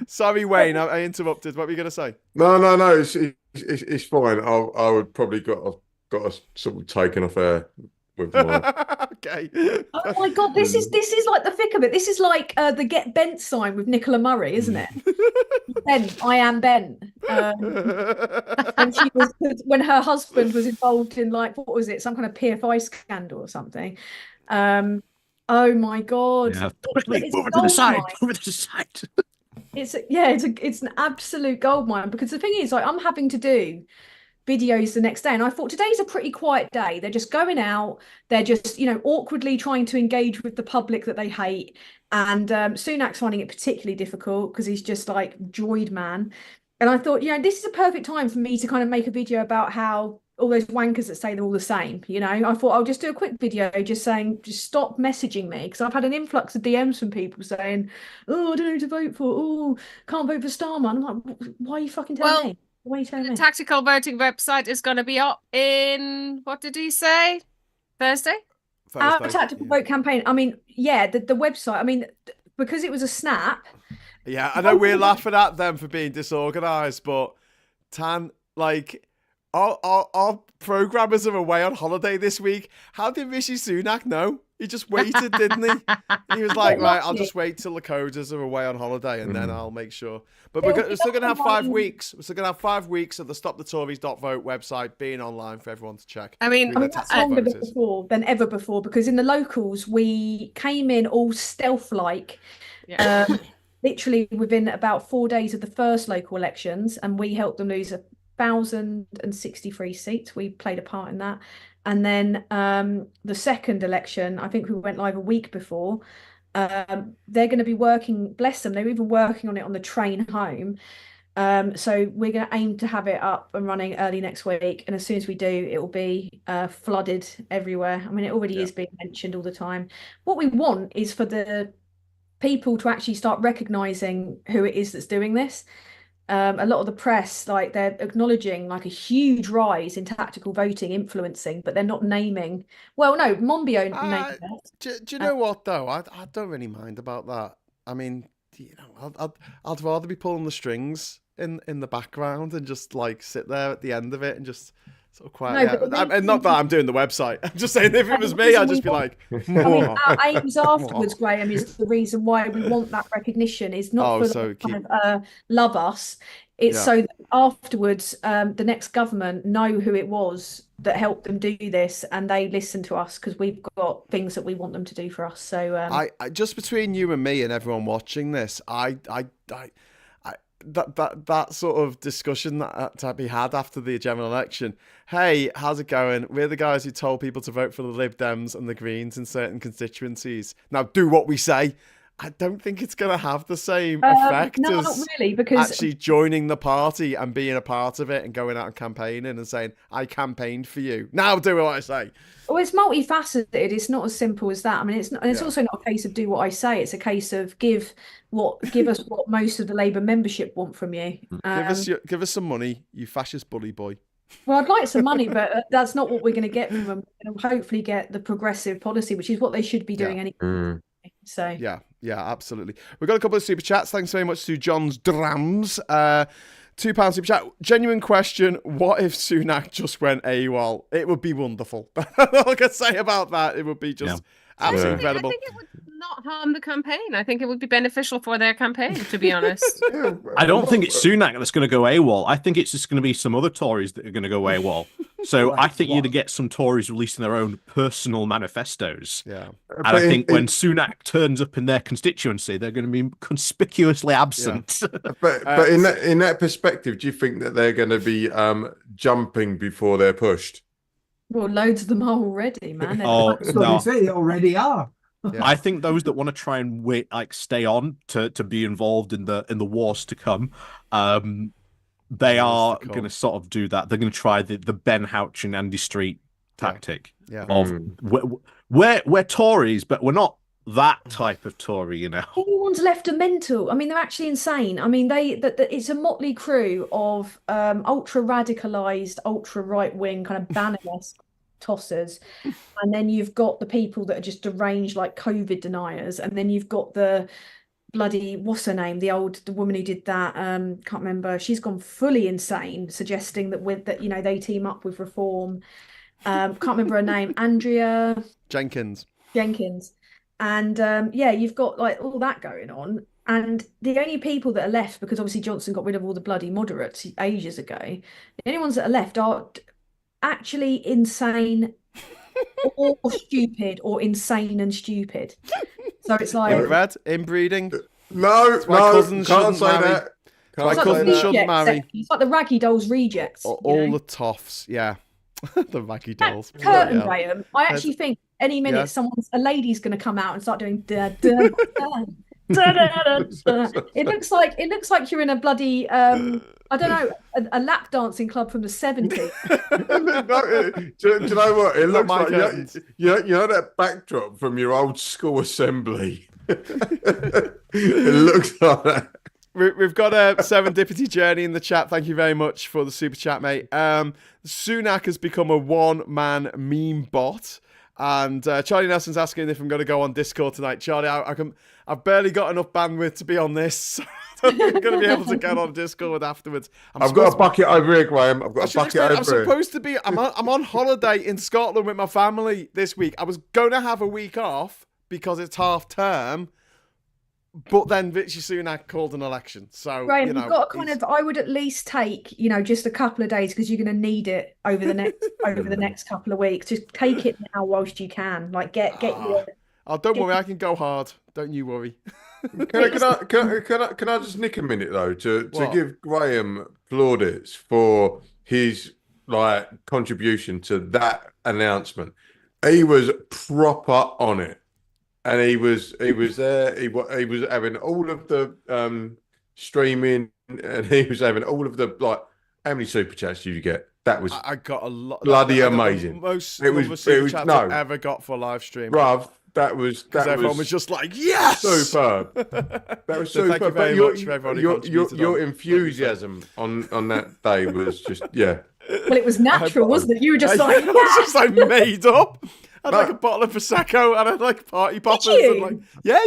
Sorry, Wayne, I interrupted. What were you going to say? No, it's fine. I would probably got us sort of taken off air with my. Okay. Oh my God, this is like the thick of it. This is like the Get Bent sign with Nicola Murray, isn't it? Ben, I am Ben. When her husband was involved in like, what was it, some kind of PFI scandal or something. Oh my God. Yeah. It's Move a it to the gold side. mine. Move it to the side. It's an absolute gold mine, because the thing is, like, I'm having to do videos the next day, and I thought today's a pretty quiet day. They're just going out, they're just, awkwardly trying to engage with the public that they hate, and Sunak's finding it particularly difficult because he's just like droid man. And I thought, this is a perfect time for me to kind of make a video about how all those wankers that say they're all the same, I thought I'll just do a quick video just saying, just stop messaging me, because I've had an influx of DMs from people saying, oh, I don't know who to vote for, oh, can't vote for Starmer. I'm like, why are you fucking telling me? Why are you telling me? The tactical voting website is going to be up in, what did he say? Thursday? Our tactical vote campaign. I mean, yeah, the website. I mean, because it was a snap. Yeah, I know we're laughing at them for being disorganised, but Tan, like, our programmers are away on holiday this week. How did Rishi Sunak know? He just waited, didn't he? He was like, right, I'll just wait till the coders are away on holiday, and then I'll make sure. But we're still going to have 5 weeks. We're still going to have 5 weeks of the stopthetories.vote website being online for everyone to check. I mean, That's longer than ever before, because in the locals, we came in all stealth-like. Yeah. Literally within about 4 days of the first local elections, and we helped them lose 1,063 seats. We played a part in that. And then the second election, I think we went live a week before. They're going to be working, bless them, they were even working on it on the train home. So we're going to aim to have it up and running early next week. And as soon as we do, it will be flooded everywhere. I mean, it already is being mentioned all the time. What we want is for the people to actually start recognizing who it is that's doing this. A lot of the press, like, they're acknowledging like a huge rise in tactical voting influencing, but they're not naming. Well, no, Monbiot named it. Do you know what though? I don't really mind about that. I mean, I'd rather be pulling the strings in the background and just like sit there at the end of it and just sort of quiet. And not that I'm doing the website. I'm just saying, if it was me, I'd just be like. I mean, our aims afterwards, Graham, is the reason why we want that recognition is not kind of love us. It's so that afterwards, the next government know who it was that helped them do this, and they listen to us because we've got things that we want them to do for us. So I just between you and me and everyone watching this, that sort of discussion that to be had after the general election. Hey, how's it going? We're the guys who told people to vote for the Lib Dems and the Greens in certain constituencies. Now do what we say. I don't think it's going to have the same effect no, as not really, because actually joining the party and being a part of it and going out and campaigning and saying, I campaigned for you. Now do what I say. Well, it's multifaceted. It's not as simple as that. I mean, it's also not a case of do what I say. It's a case of give us what most of the Labour membership want from you. Give us some money, you fascist bully boy. Well, I'd like some money, but that's not what we're going to get from them. We'll hopefully get the progressive policy, which is what they should be doing anyway. So yeah, absolutely. We've got a couple of super chats. Thanks very much to John's Drams. £2 super chat. Genuine question: what if Sunak just went AWOL? It would be wonderful. All I can say about that, it would be just absolutely incredible. I think it would not harm the campaign. I think it would be beneficial for their campaign, to be honest. I don't think it's Sunak that's going to go AWOL. I think it's just going to be some other Tories that are going to go AWOL. So I think you're going to get some Tories releasing their own personal manifestos. Yeah. And I think when Sunak turns up in their constituency, they're going to be conspicuously absent. But in that perspective, do you think that they're going to be jumping before they're pushed? Well, loads of them are already, man. Oh, no. They already are. Yeah. I think those that want to try and stay on to be involved in the wars to come, they are going to sort of do that. They're going to try the Ben Houch and Andy Street tactic of we're Tories, but we're not that type of Tory, you know. Anyone's left are mental. I mean, they're actually insane. I mean, it's a motley crew of ultra radicalized, ultra right wing kind of banner-esque tossers, and then you've got the people that are just deranged like COVID deniers, and then you've got the bloody what's her name, the woman who did that, can't remember, she's gone fully insane, suggesting that you know, they team up with Reform. Can't remember her name, Andrea Jenkins. And you've got like all that going on, and the only people that are left, because obviously Johnson got rid of all the bloody moderates ages ago, the only ones that are left are actually insane or stupid, or insane and stupid. So it's like inbreeding. No, cousins can't shouldn't say marry. that. My cousin shouldn't marry. It's like the Raggy Dolls rejects. All the toffs, yeah. The Raggy Dolls. Curtain, Graham. I actually think any minute a lady's going to come out and start doing da da da da da da. It looks like you're in a bloody I don't know, a lap dancing club from the 70s. Do you know what? It looks like you know that backdrop from your old school assembly. It looks like that. We've got a serendipity journey in the chat. Thank you very much for the super chat, mate. Sunak has become a one-man meme bot. And Charlie Nelson's asking if I'm going to go on Discord tonight. Charlie, I've barely got enough bandwidth to be on this. So I'm going to be able to get on Discord afterwards. I've got a bucket over here, Graham. I've got a bucket over here. I'm supposed to be. I'm on holiday in Scotland with my family this week. I was going to have a week off because it's half term. But then Rishi Sunak called an election. So, Graham, you know, you've got I would at least take, you know, just a couple of days, because you're going to need it over the next couple of weeks. Just take it now whilst you can. Like get your. Oh, don't worry, I can go hard. Don't you worry. Can I just nick a minute though to give Graham plaudits for his contribution to that announcement. He was proper on it. And he was there. He was having all of the streaming, and he was having all of the How many super chats did you get? That was I got a lot. Bloody amazing. Most super chats I've ever got for live stream. Bruv, that was everyone was just like, yes, superb. That was superb. Thank you very much for everyone who contributed. Your enthusiasm on that day was just Well, it was natural, wasn't it? You were just like, it was just like made up. I had like a bottle of Prosecco and I had like party poppers. And like, yeah.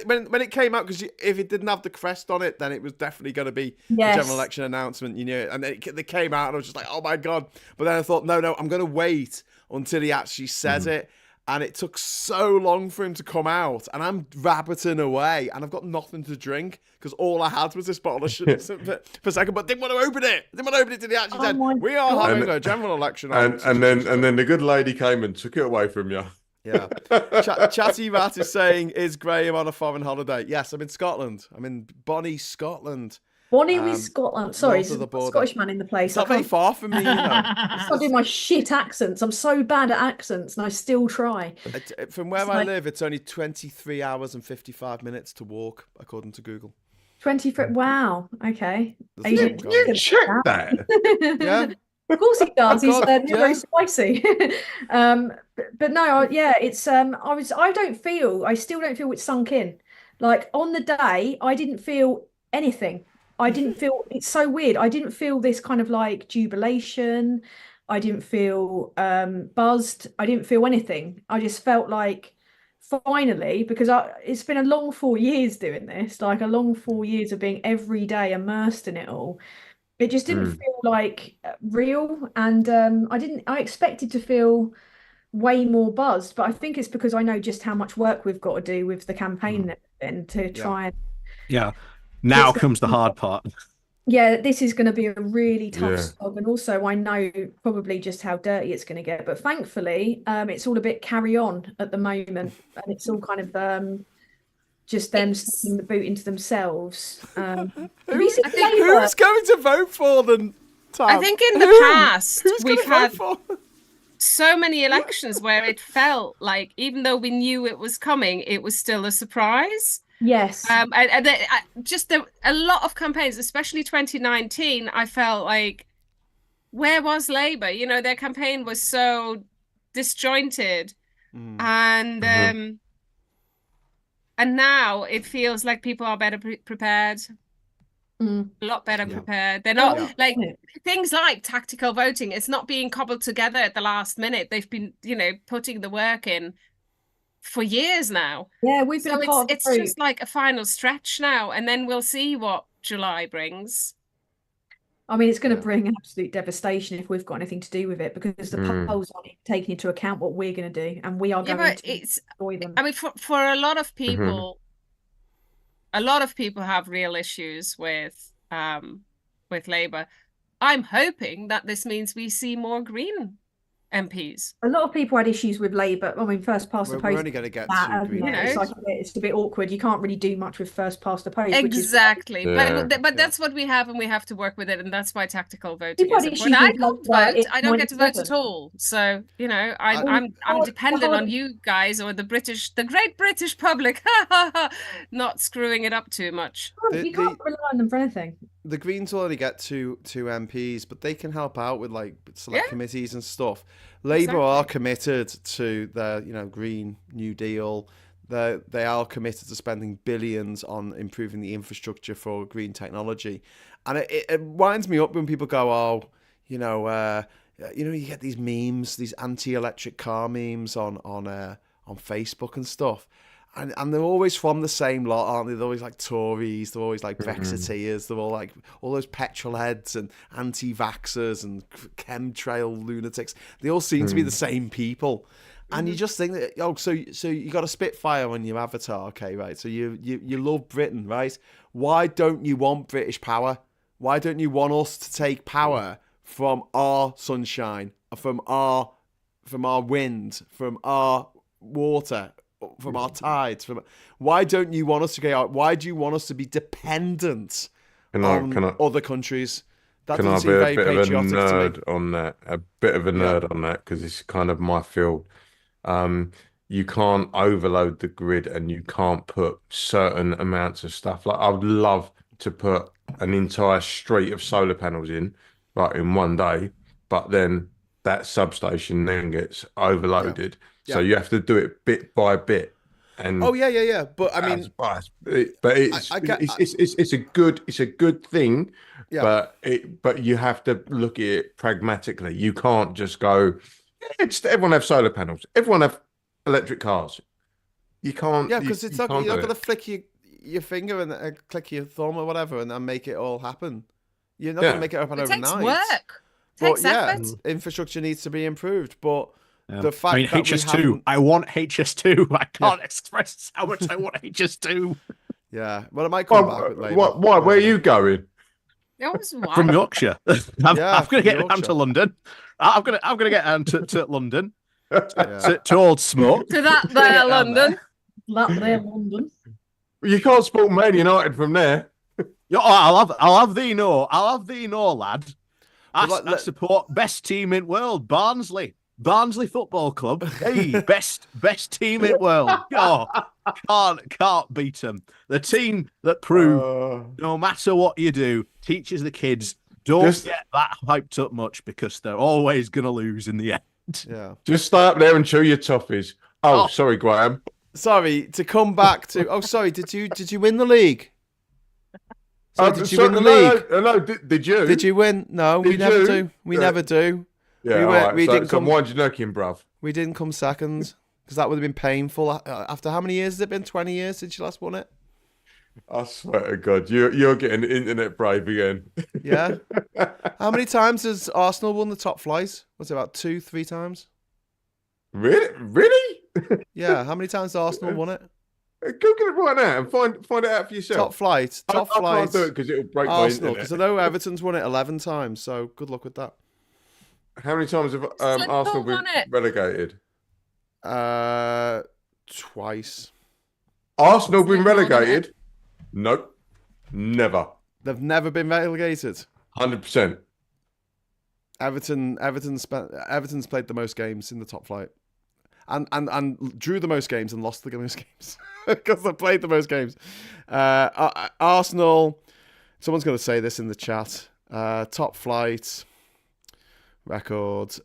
When it came out, because if it didn't have the crest on it, then it was definitely going to be the general election announcement, you knew it. And they came out and I was just like, oh my God. But then I thought, no, I'm going to wait until he actually says it. And it took so long for him to come out, and I'm rabbiting away, and I've got nothing to drink because all I had was this bottle of Prosecco, but didn't want to open it. Till he actually said, "We are having a general election." And then the good lady came and took it away from you. Yeah. Chatty Rat is saying, "Is Graham on a foreign holiday?" Yes, I'm in Scotland. I'm in Bonnie, Scotland. Bonnie with Scotland. Sorry, there's a Scottish man in the place. It's not very far from me, you know. I can't do my shit accents. I'm so bad at accents, and I still try. From where I live, it's only 23 hours and 55 minutes to walk, according to Google. 23. Wow. Okay. You check that? Yeah. Of course he does. He's very spicy. But no, it's I still don't feel it's sunk in. Like on the day, I didn't feel anything. I didn't feel, it's so weird. I didn't feel this kind of like jubilation. I didn't feel buzzed. I didn't feel anything. I just felt like finally, because it's been a long 4 years doing this, like a long 4 years of being every day immersed in it all. It just didn't feel like real. And I expected to feel way more buzzed, but I think it's because I know just how much work we've got to do with the campaign and everything to try and now comes the hard part. Yeah, this is going to be a really tough Yeah. slog, and also I know probably just how dirty it's going to get. But thankfully, it's all a bit carry on at the moment, and it's all kind of just them sticking the boot into themselves. Have you seen I think- Labour? Who's going to vote for them, Tam? I think in the Who? past Who's we've going to vote had for them? so many elections where it felt like even though we knew it was coming, it was still a surprise. Yes. A lot of campaigns, especially 2019, I felt like, where was Labour? You know, their campaign was so disjointed, and now it feels like people are better prepared. A lot better prepared. They're not like things like tactical voting. It's not being cobbled together at the last minute. They've been, putting the work in for years now. Yeah, we've been a part of the it's group. just like a final stretch now, and then we'll see what July brings. I mean, it's going to bring absolute devastation if we've got anything to do with it, because the polls aren't taking into account what we're going to do, and we are going to destroy them. I mean, for a lot of people, a lot of people have real issues with Labour. I'm hoping that this means we see more Green MPs. A lot of people had issues with Labour. I mean, first past the post. We're only going to get to Green. It's a bit awkward. You can't really do much with first past the post. Exactly, but that's what we have, and we have to work with it, and that's why tactical voting is important. I can't vote. I don't get to vote at all. So I'm dependent on you guys or the great British public, not screwing it up too much. You can't rely on them for anything. The Greens will only get two MPs, but they can help out with like select committees and stuff. Labour are committed to their, Green New Deal. They are committed to spending billions on improving the infrastructure for green technology, and it winds me up when people go, you get these memes, these anti-electric car memes on Facebook and stuff. And they're always from the same lot, aren't they? They're always like Tories, they're always like Brexiteers, they're all like all those petrol heads and anti-vaxxers and chemtrail lunatics. They all seem to be the same people. And you just think that, so you got a Spitfire on your avatar, okay, right? So you love Britain, right? Why don't you want British power? Why don't you want us to take power from our sunshine, from our wind, from our water, from our tides? Why don't you want us to go out? Why do you want us to be dependent on other countries? That can I doesn't be seem a very bit of a patriotic nerd to me. on that? A bit of a nerd on that, because it's kind of my field. You can't overload the grid, and you can't put certain amounts of stuff. Like, I would love to put an entire street of solar panels in one day, but then that substation then gets overloaded. So you have to do it bit by bit. And but I mean, it's a good thing. But you have to look at it pragmatically. You can't just go, everyone have solar panels, everyone have electric cars. You can't. Yeah, because it's not, you're not going to flick your finger and click your thumb or whatever and then make it all happen. You're not going to make it happen overnight. It takes work. Takes effort. Infrastructure needs to be improved, but the I fact mean, that HS2. I want HS2. I can't express how much I want HS2. Yeah, well, it might come back with later. Why? Where are you going? From Yorkshire. I'm going to get down to London. I'm going to get down to London. To Old Smoke. To that there London. That there London. You can't support Man United from there. I'll have thee know, lad. I support best team in world, Barnsley Football Club. Hey, best team in world. Oh, can't beat them. The team that prove no matter what you do, teaches the kids don't get that hyped up much, because they're always gonna lose in the end. Yeah. Just stay up there and chew your toffees. Oh, sorry, Graham. Sorry, to come back to. Oh, sorry. Did you win the league? Did you win the league? No, did you? Did you win? No, we never do. We never do. Yeah, we didn't come. Why did you nuke him, bruv? We didn't come second, because that would have been painful. After how many years has it been? 20 years since you last won it? I swear to God, you're getting internet brave again. Yeah. How many times has Arsenal won the top flight? Was it about 2-3 times? Really? Yeah. How many times has Arsenal won it? Google it right now and find it out for yourself. Top flight. I can't do it because it'll break Arsenal, my because I internet. know Everton's won it 11 times, so good luck with that. How many times have Arsenal been relegated? Twice. Arsenal been relegated? Nope. Never. They've never been relegated. 100%. Everton's played the most games in the top flight, and drew the most games and lost the most games because they played the most games. Arsenal. Someone's going to say this in the chat. Top flight record.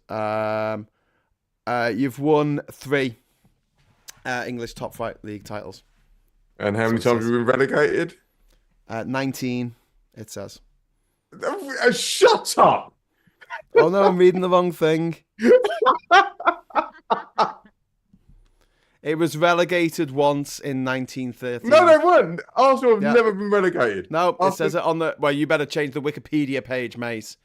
You've won 3 English top flight league titles. And how many times have you been relegated? 19. It says. Shut up. Oh no, I'm reading the wrong thing. It was relegated once in 1913. No, they weren't. Arsenal have never been relegated. No, it says it on the. Well, you better change the Wikipedia page, mate.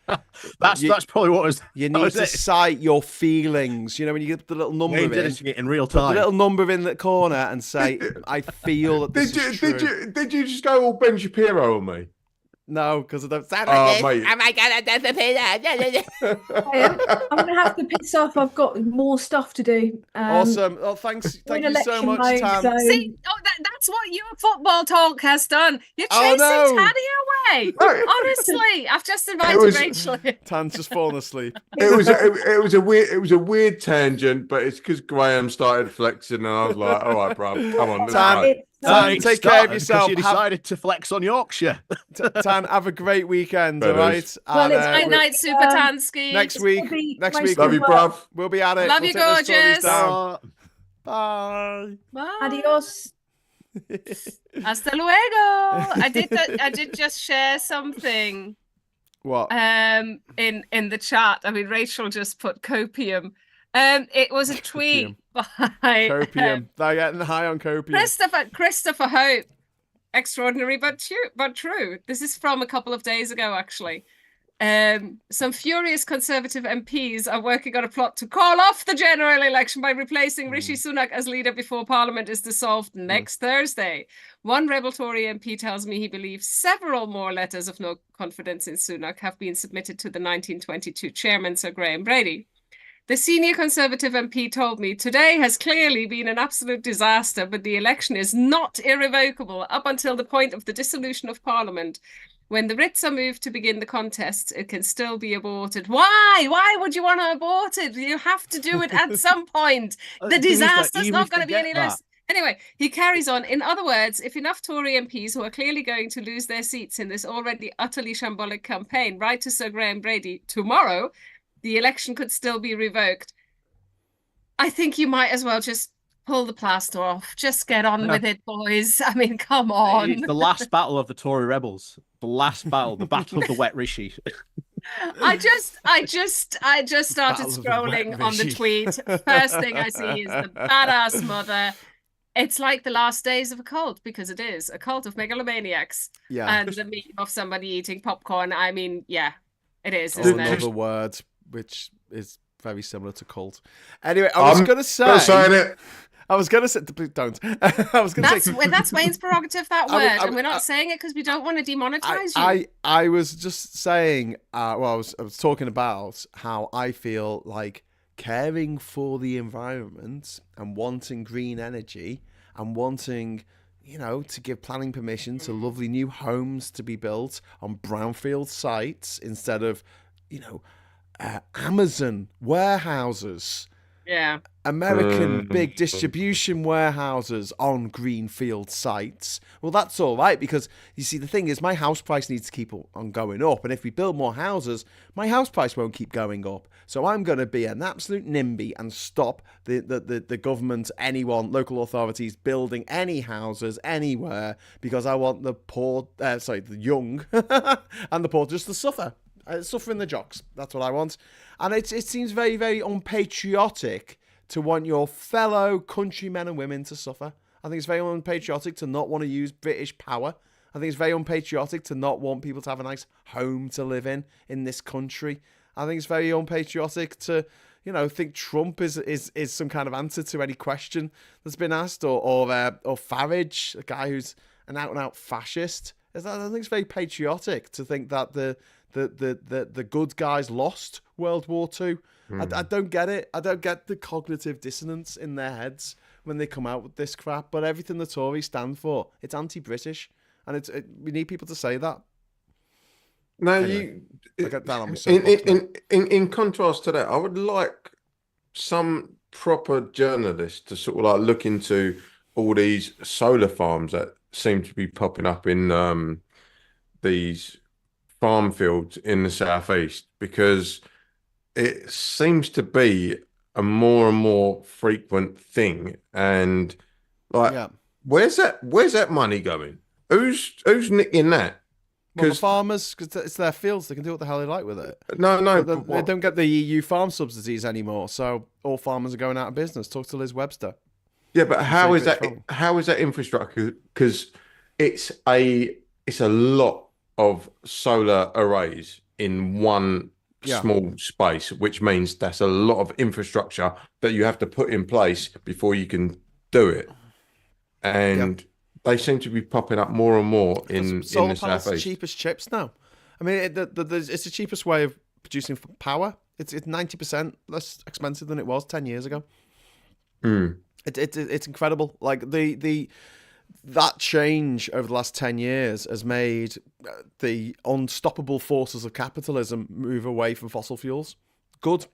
That's probably what was. You need to cite your feelings. You know, when you get the little number in real time. Put the little number in the corner and say, "I feel that this is true." Did you just go all Ben Shapiro on me? No, because I don't sound Oh, like this. mate. Oh my god, I don't I'm going to have to piss off. I've got more stuff to do. Awesome. Oh, thank you so much, Tan. See, that's what your football talk has done. You're chasing Tanny away. Honestly, I've just invited Rachel. Tan's just fallen asleep. It was a weird tangent, but it's because Graham started flexing, and I was like, "All right, bro, come on, Tan, take care of yourself. You decided to flex on Yorkshire. Tan, have a great weekend, all right? Well, it's night, Super Tansky. Next week. Love you, bruv. We'll be at it. Love you, gorgeous. Bye. Bye. Adios. Hasta luego. I did just share something. What? In the chat. I mean, Rachel just put copium. It was a tweet by copium. They're getting high on copium. Christopher Hope. Extraordinary but true. This is from a couple of days ago, actually. Some furious Conservative MPs are working on a plot to call off the general election by replacing Rishi Sunak as leader before Parliament is dissolved next Thursday. One rebel Tory MP tells me he believes several more letters of no confidence in Sunak have been submitted to the 1922 chairman, Sir Graham Brady. The senior Conservative MP told me today has clearly been an absolute disaster, but the election is not irrevocable up until the point of the dissolution of Parliament. When the writs are moved to begin the contest, it can still be aborted. Why? Why would you want to abort it? You have to do it at some point. The disaster's not going to be any less. Anyway, he carries on. In other words, if enough Tory MPs who are clearly going to lose their seats in this already utterly shambolic campaign write to Sir Graham Brady tomorrow, the election could still be revoked. I think you might as well just pull the plaster off. Just get on with it, boys. I mean, come on. It's the last battle of the Tory rebels. The last battle, the battle of the wet Rishi. I just started scrolling on the tweet. First thing I see is the badass mother. It's like the last days of a cult, because it is a cult of megalomaniacs. Yeah. And the meme of somebody eating popcorn. I mean, yeah, it is. Isn't it? Another word which is very similar to cult. Anyway, I was going to say. Don't say. I was going to say. That's Wayne's prerogative. That word, and we're not saying it because we don't want to demonetize you. I was just saying. I was talking about how I feel like caring for the environment and wanting green energy and wanting, to give planning permission to lovely new homes to be built on brownfield sites instead of, Amazon warehouses. Yeah. American big distribution warehouses on greenfield sites. Well, that's all right, because you see, the thing is, my house price needs to keep on going up. And if we build more houses, my house price won't keep going up. So I'm going to be an absolute NIMBY and stop the government, anyone, local authorities building any houses anywhere, because I want the poor, the young and the poor just to suffer. Suffering the jocks. That's what I want. And it seems very, very unpatriotic to want your fellow countrymen and women to suffer. I think it's very unpatriotic to not want to use British power. I think it's very unpatriotic to not want people to have a nice home to live in this country. I think it's very unpatriotic to, think Trump is some kind of answer to any question that's been asked, or Farage, a guy who's an out and out fascist. I think it's very patriotic to think that the good guys lost World War II. I don't get it. I don't get the cognitive dissonance in their heads when they come out with this crap. But everything the Tories stand for, it's anti-British, and we need people to say that. No, anyway, I get down on my soapbox, in contrast to that, I would like some proper journalists to sort of like look into all these solar farms that seem to be popping up in these farm fields in the southeast, because it seems to be a more and more frequent thing. And like, where's that money going? Who's nicking that? Well, the farmers, because it's their fields, they can do what the hell they like with it. No, they don't get the EU farm subsidies anymore, so all farmers are going out of business. Talk to Liz Webster. Yeah, but how is that infrastructure? Because it's a lot of solar arrays in one small space, which means that's a lot of infrastructure that you have to put in place before you can do it. And they seem to be popping up more and more in the solar panels are the southeast. cheapest chips now. I mean, it's the cheapest way of producing power. It's 90% less expensive than it was 10 years ago. It's incredible. Like that change over the last 10 years has made the unstoppable forces of capitalism move away from fossil fuels. Good.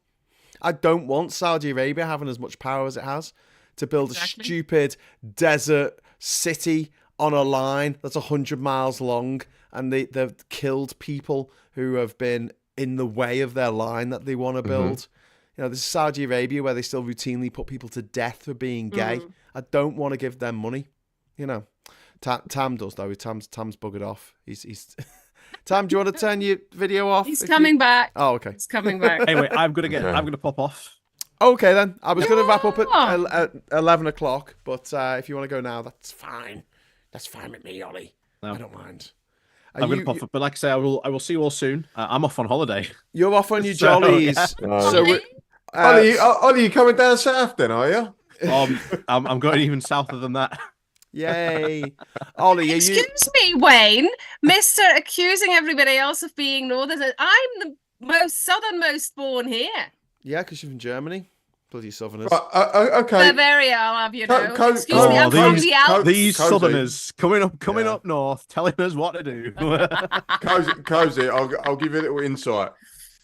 I don't want Saudi Arabia having as much power as it has to build a stupid desert city on a line that's 100 miles long, and they've killed people who have been in the way of their line that they want to build. This is Saudi Arabia, where they still routinely put people to death for being gay. I don't want to give them money. Tam does though. Tam's buggered off. He's Tam, do you want to turn your video off? He's coming back. Oh, okay. He's coming back. Anyway, I'm gonna pop off. Okay then. I was going to wrap up at 11 o'clock, but if you want to go now, that's fine. That's fine with me, Ollie. No. I don't mind. I'm going to pop up, but like I say, I will see you all soon. I'm off on holiday. You're off on your jollies. Ollie, you coming down south then, are you? I'm going even south than that. Yay. Ollie, Excuse me, Wayne. Mr. accusing everybody else of being northern. I'm the most southernmost born here. Yeah, because you're from Germany. Bloody southerners. Okay. Bavaria, I'll have you know. Excuse me, I'm from the Alps. These southerners coming up north, telling us what to do. Cozy, I'll give you a little insight.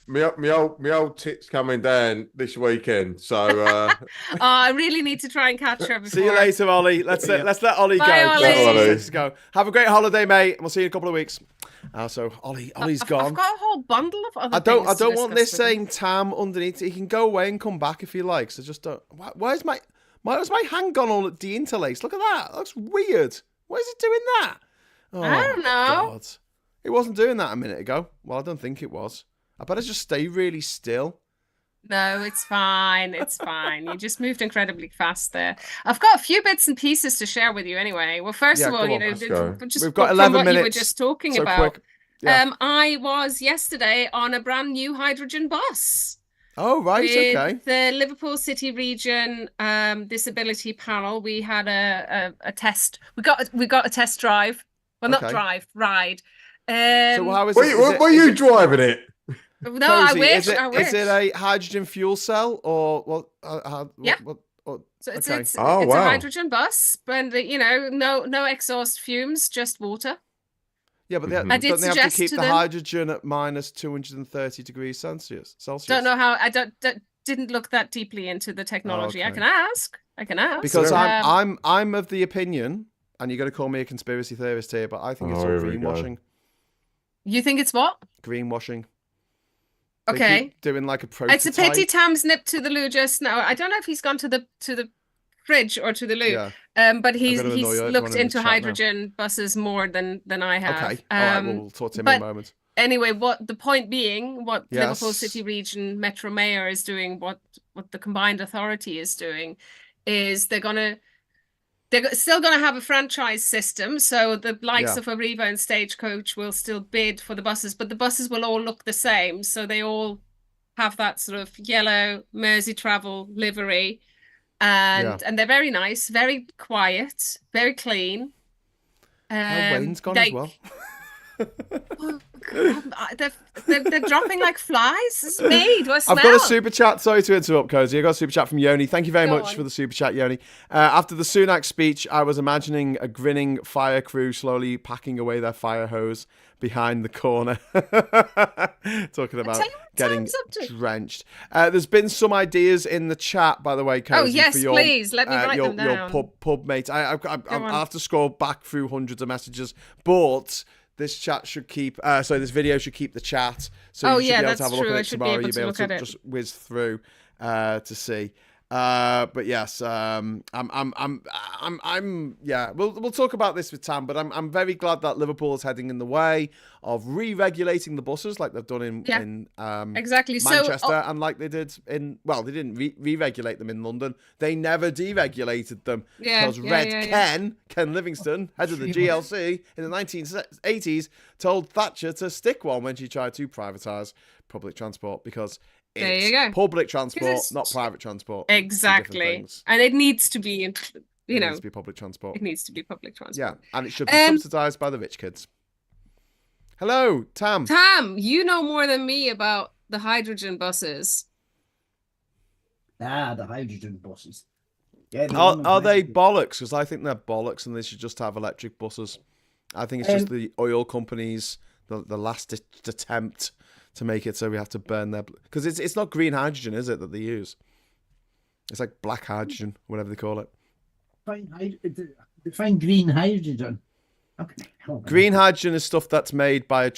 Me old tits coming down this weekend, so I really need to try and catch her before. See you later, Ollie. Let's let Ollie go. Let's go. Have a great holiday, mate, and we'll see you in a couple of weeks. So Ollie's gone. I've got a whole bundle of other things. I don't want this saying Tam underneath. He can go away and come back if he likes. I just don't. Where's my hand gone all deinterlaced? Look at that. That looks weird. Why is it doing that? Oh, I don't know. God. It wasn't doing that a minute ago. Well, I don't think it was. I better just stay really still. No, it's fine. It's fine. You just moved incredibly fast there. I've got a few bits and pieces to share with you anyway. Well, first of all, just we've got 11 from what minutes. You were just talking about. I was yesterday on a brand new hydrogen bus. Oh, right. Okay. The Liverpool City Region Disability Panel. We had a test. We got a test drive. Well, not ride. So how is were you driving it? No, I wish. Is it a hydrogen fuel cell or what? So it's a hydrogen bus, and no exhaust fumes, just water. Yeah, but they have to keep the hydrogen at minus 230 degrees Celsius. Don't know how. Didn't look that deeply into the technology. Okay. I can ask because I'm of the opinion, and you're going to call me a conspiracy theorist here, but I think it's all greenwashing. You think it's what? Greenwashing. Okay. Keep doing like a prototype. It's a pity Tam's nipped to the loo just now. I don't know if he's gone to the fridge or to the loo. Yeah. But he's looked into hydrogen buses more than I have. Okay. All right, we'll talk to him in a moment. Anyway, what the point being, what Liverpool City Region Metro Mayor is doing, what the combined authority is doing, is they're still going to have a franchise system. So the likes of Arriva and Stagecoach will still bid for the buses, but the buses will all look the same. So they all have that sort of yellow Mersey travel livery, and they're very nice, very quiet, very clean. Wayne's gone as well. Oh, God, they're dropping like flies. It's me. Do I smell? I've got a super chat. Sorry to interrupt, Cozy. I got a super chat from Yoni. Thank you very Go much on. for the super chat, Yoni. After the Sunak speech, I was imagining a grinning fire crew slowly packing away their fire hose behind the corner. Talking about getting drenched. There's been some ideas in the chat, by the way, Cozy. Oh, yes, for your, please. Let me write them down. Your pub mates. I have to scroll back through hundreds of messages, but this chat should keep. This video should keep the chat. So you should be able to have a look at it tomorrow. You'll be able to just whiz through to see. But yes, we'll talk about this with Tam, but I'm very glad that Liverpool is heading in the way of re-regulating the buses like they've done in exactly Manchester, and like they did they didn't re-regulate them in London. They never deregulated them because Ken Livingstone, head of the GLC in the 1980s, told Thatcher to stick one when she tried to privatise public transport because it's public transport, not private transport. Exactly. And it needs to be, it needs to be public transport. It needs to be public transport. Yeah, and it should be subsidised by the rich kids. Hello, Tam. Tam, you know more than me about the hydrogen buses. The hydrogen buses. Yeah, are they bollocks? Because I think they're bollocks and they should just have electric buses. I think it's just the oil companies, the last attempt to make it so we have to burn their... Because it's not green hydrogen, is it, that they use? It's like black hydrogen, whatever they call it. Define green hydrogen. Okay. Green hydrogen is stuff that's made by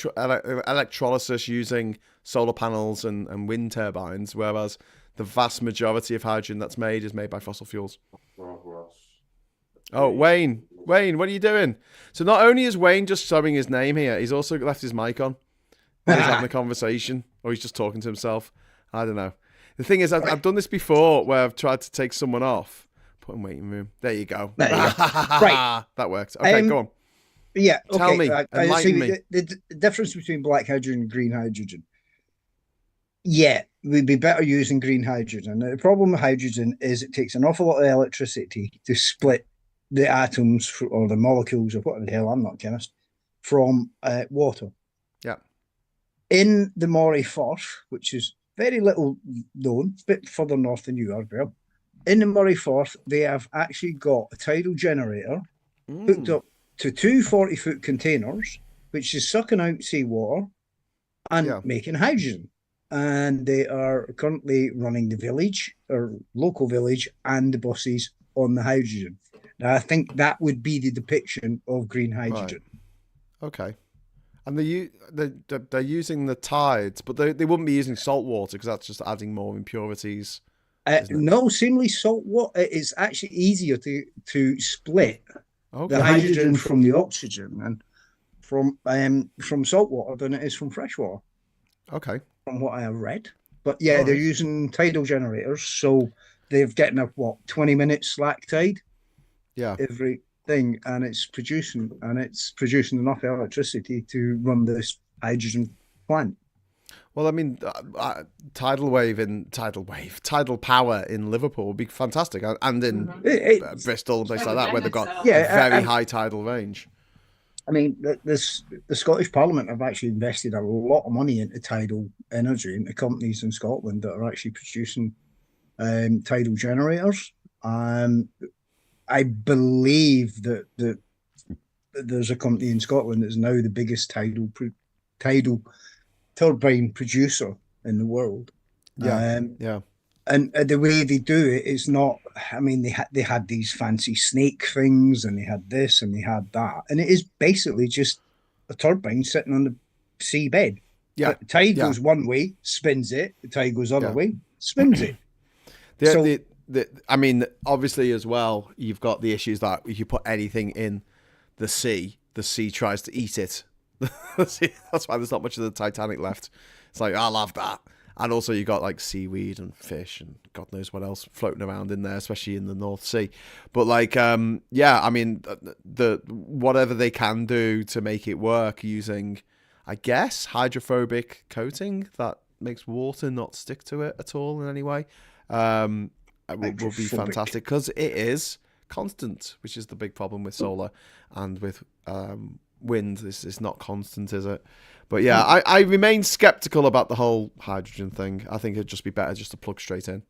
electrolysis using solar panels and wind turbines, whereas the vast majority of hydrogen that's made is made by fossil fuels. Oh, Wayne, what are you doing? So not only is Wayne just showing his name here, he's also left his mic on. Or he's having a conversation, or he's just talking to himself. I don't know. The thing is, I've done this before where I've tried to take someone off. Put in waiting room. There you go. Right. That worked. Okay, go on. Yeah. Okay. Tell me. Enlighten me. The difference between black hydrogen and green hydrogen. Yeah, we'd be better using green hydrogen. Now, the problem with hydrogen is it takes an awful lot of electricity to split the atoms or the molecules or whatever the hell, I'm not a chemist, from water. Yeah. In the Moray Firth, which is very little known, a bit further north than you are, Bill. In the Moray Firth, they have actually got a tidal generator hooked up to two 40-foot containers, which is sucking out seawater and making hydrogen. And they are currently running the village, or local village, and the buses on the hydrogen. Now, I think that would be the depiction of green hydrogen. Right. Okay. And they're using the tides, but they wouldn't be using salt water because that's just adding more impurities. No, seemingly salt water is actually easier to split the hydrogen from the oxygen and from salt water than it is from fresh water. Okay. From what I have read. But yeah, they're using tidal generators, so they're getting a 20-minute slack tide. Yeah. Every thing, and it's producing enough electricity to run this hydrogen plant. Well, I mean, tidal power in Liverpool would be fantastic, and in Bristol and places like that, where they've got a very high tidal range. I mean, the Scottish Parliament have actually invested a lot of money into tidal energy, into companies in Scotland that are actually producing tidal generators. I believe that there's a company in Scotland that's now the biggest tidal turbine producer in the world. And the way they do it is not. I mean, they had these fancy snake things, and they had this, and they had that, and it is basically just a turbine sitting on the seabed. Yeah, the tide goes one way, spins it. The tide goes other way, spins it. I mean, obviously, as well, you've got the issues that if you put anything in the sea tries to eat it. That's why there's not much of the Titanic left. It's like, I'll have that. And also you got like seaweed and fish and God knows what else floating around in there, especially in the North Sea. But like, I mean, the whatever they can do to make it work using, I guess, hydrophobic coating that makes water not stick to it at all in any way, will be Hydrophobic. fantastic, because it is constant, which is the big problem with solar and with wind. This is not constant, is it? But yeah, I remain skeptical about the whole hydrogen thing. I think it'd just be better just to plug straight in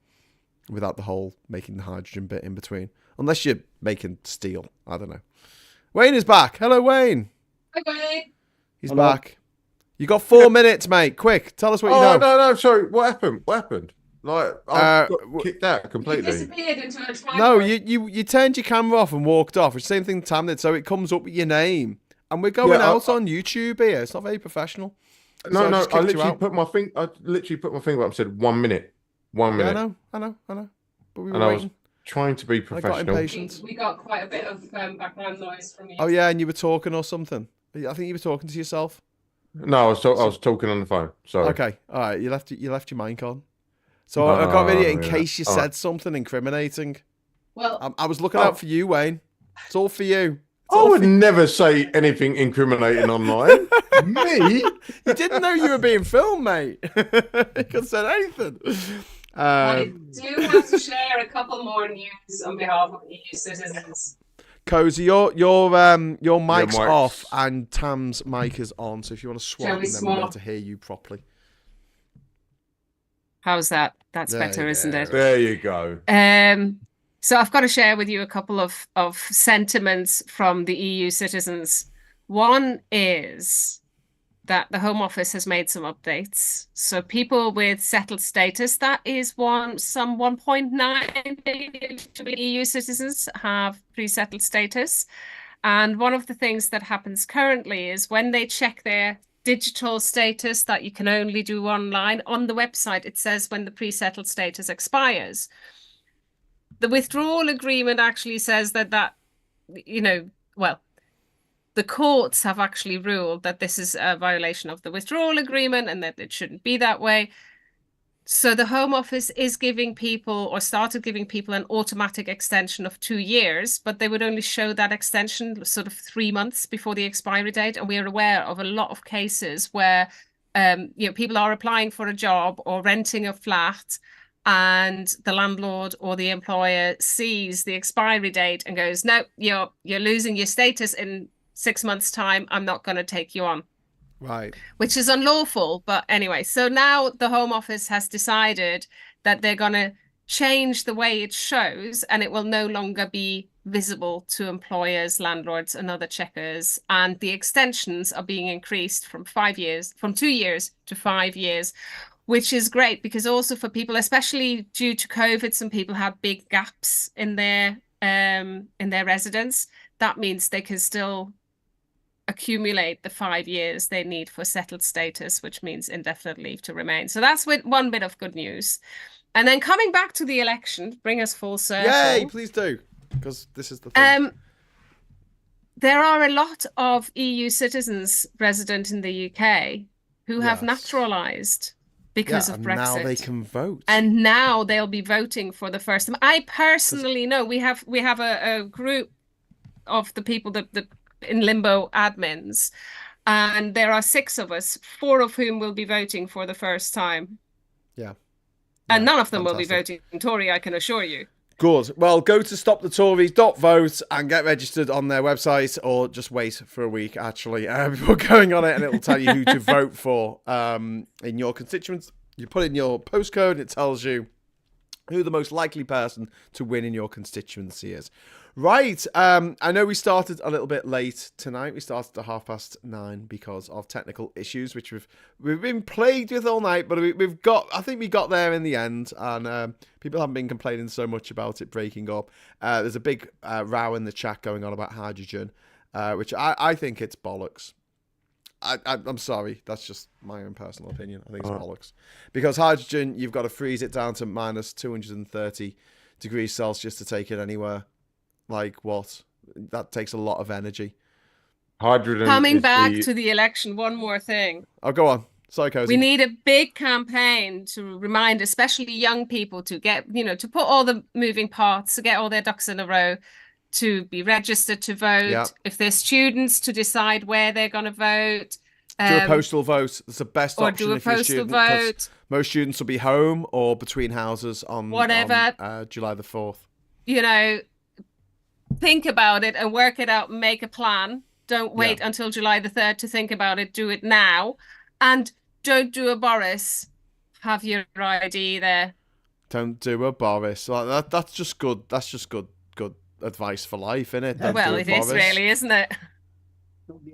without the whole making the hydrogen bit in between, unless you're making steel. I don't know. Wayne is back. Hello, Wayne. Hi, Wayne. He's Hello. back. You got 4 minutes, mate. Quick, tell us what you know. No, sorry. What happened? Like, I got kicked out You completely. disappeared into a time. No, you turned your camera off and walked off. It's the same thing Tam did, so it comes up with your name. And we're going out on YouTube here. It's not very professional. No, So no. just I kicked you literally out. put my finger. I literally put my finger up and said 1 minute. 1 Yeah, minute. I know. But we were And I was waiting. trying to be I got professional. impatient. We got quite a bit of background noise from you. Oh yeah, and you were talking or something. I think you were talking to yourself. No, I was talking on the phone. Sorry. Okay, all right. You left your mic on. So I got ready in yeah. case you All said right. something incriminating. Well, I was looking out for you, Wayne. It's all for you. I would never say anything incriminating online. Me? You didn't know you were being filmed, mate. You could have said anything. I do have to share a couple more news on behalf of EU citizens. Cozy, your mic's mic's- off and Tam's mic is on. So if you want to swap, Shall and we then we'll be able swap? to hear you properly. How's that? That's There better, you isn't go. it? There you go. So I've got to share with you a couple of sentiments from the EU citizens. One is that the Home Office has made some updates. So people with settled status, that is some 1.9 million EU citizens have pre-settled status. And one of the things that happens currently is when they check their digital status that you can only do online, on the website, it says when the pre-settled status expires. The withdrawal agreement actually says that, the courts have actually ruled that this is a violation of the withdrawal agreement and that it shouldn't be that way. So the Home Office is giving people, or started giving people, an automatic extension of 2 years, but they would only show that extension sort of 3 months before the expiry date. And we are aware of a lot of cases where people are applying for a job or renting a flat, and the landlord or the employer sees the expiry date and goes, no, you're losing your status in 6 months' time. I'm not going to take you on. Right. Which is unlawful. But anyway, so now the Home Office has decided that they're going to change the way it shows, and it will no longer be visible to employers, landlords, and other checkers. And the extensions are being increased from 2 years to 5 years, which is great, because also for people, especially due to COVID, some people have big gaps in their residence. That means they can still accumulate the 5 years they need for settled status, which means indefinite leave to remain. So that's one bit of good news. And then coming back to the election, bring us full circle. Yay, please do, because this is the thing. There are a lot of EU citizens resident in the UK who have naturalised because of Brexit. Now they can vote. And now they'll be voting for the first time. I personally know we have a group of the people that in limbo admins, and there are 6 of us, 4 of whom will be voting for the first time. Yeah. And none of them will be voting Tory, I can assure you. Good. Well, go to stopthetories.vote and get registered on their website, or just wait for a week, actually, before going on it, and it'll tell you who to vote for in your constituents. You put in your postcode, and it tells you who the most likely person to win in your constituency is. Right. I know we started a little bit late tonight. We started at 9:30 because of technical issues, which we've been plagued with all night, but I think we got there in the end, and people haven't been complaining so much about it breaking up. There's a big row in the chat going on about hydrogen, which I think it's bollocks. I'm sorry, that's just my own personal opinion. I think it's bollocks, because hydrogen, you've got to freeze it down to minus 230 degrees Celsius to take it anywhere. Like what? That takes a lot of energy. Hydrogen. Coming back to the election, one more thing. Oh, go on. Sorry, Cozy. We need a big campaign to remind, especially young people, to get, to put all the moving parts, to get all their ducks in a row, to be registered to vote. Yep. If they're students, to decide where they're going to vote. Do a postal vote. It's the best or option do a if you're a postal student, 'cause vote. most students will be home or between houses on Whatever. July the 4th. You know, think about it and work it out and make a plan. Don't wait until July the 3rd to think about it. Do it now. And don't do a Boris. Have your ID there. Don't do a Boris. Like that's just good. That's just good advice for life, isn't it? Well, it is really, isn't it?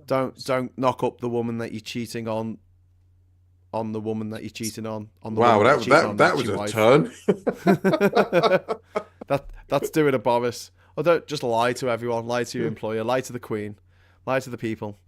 Don't knock up the woman that you're cheating on the woman that you're cheating on the Wow, woman that you're cheating on, that that's was your a wife. turn. That's doing a Boris. Or don't just lie to everyone. Lie to your employer. Lie to the Queen. Lie to the people.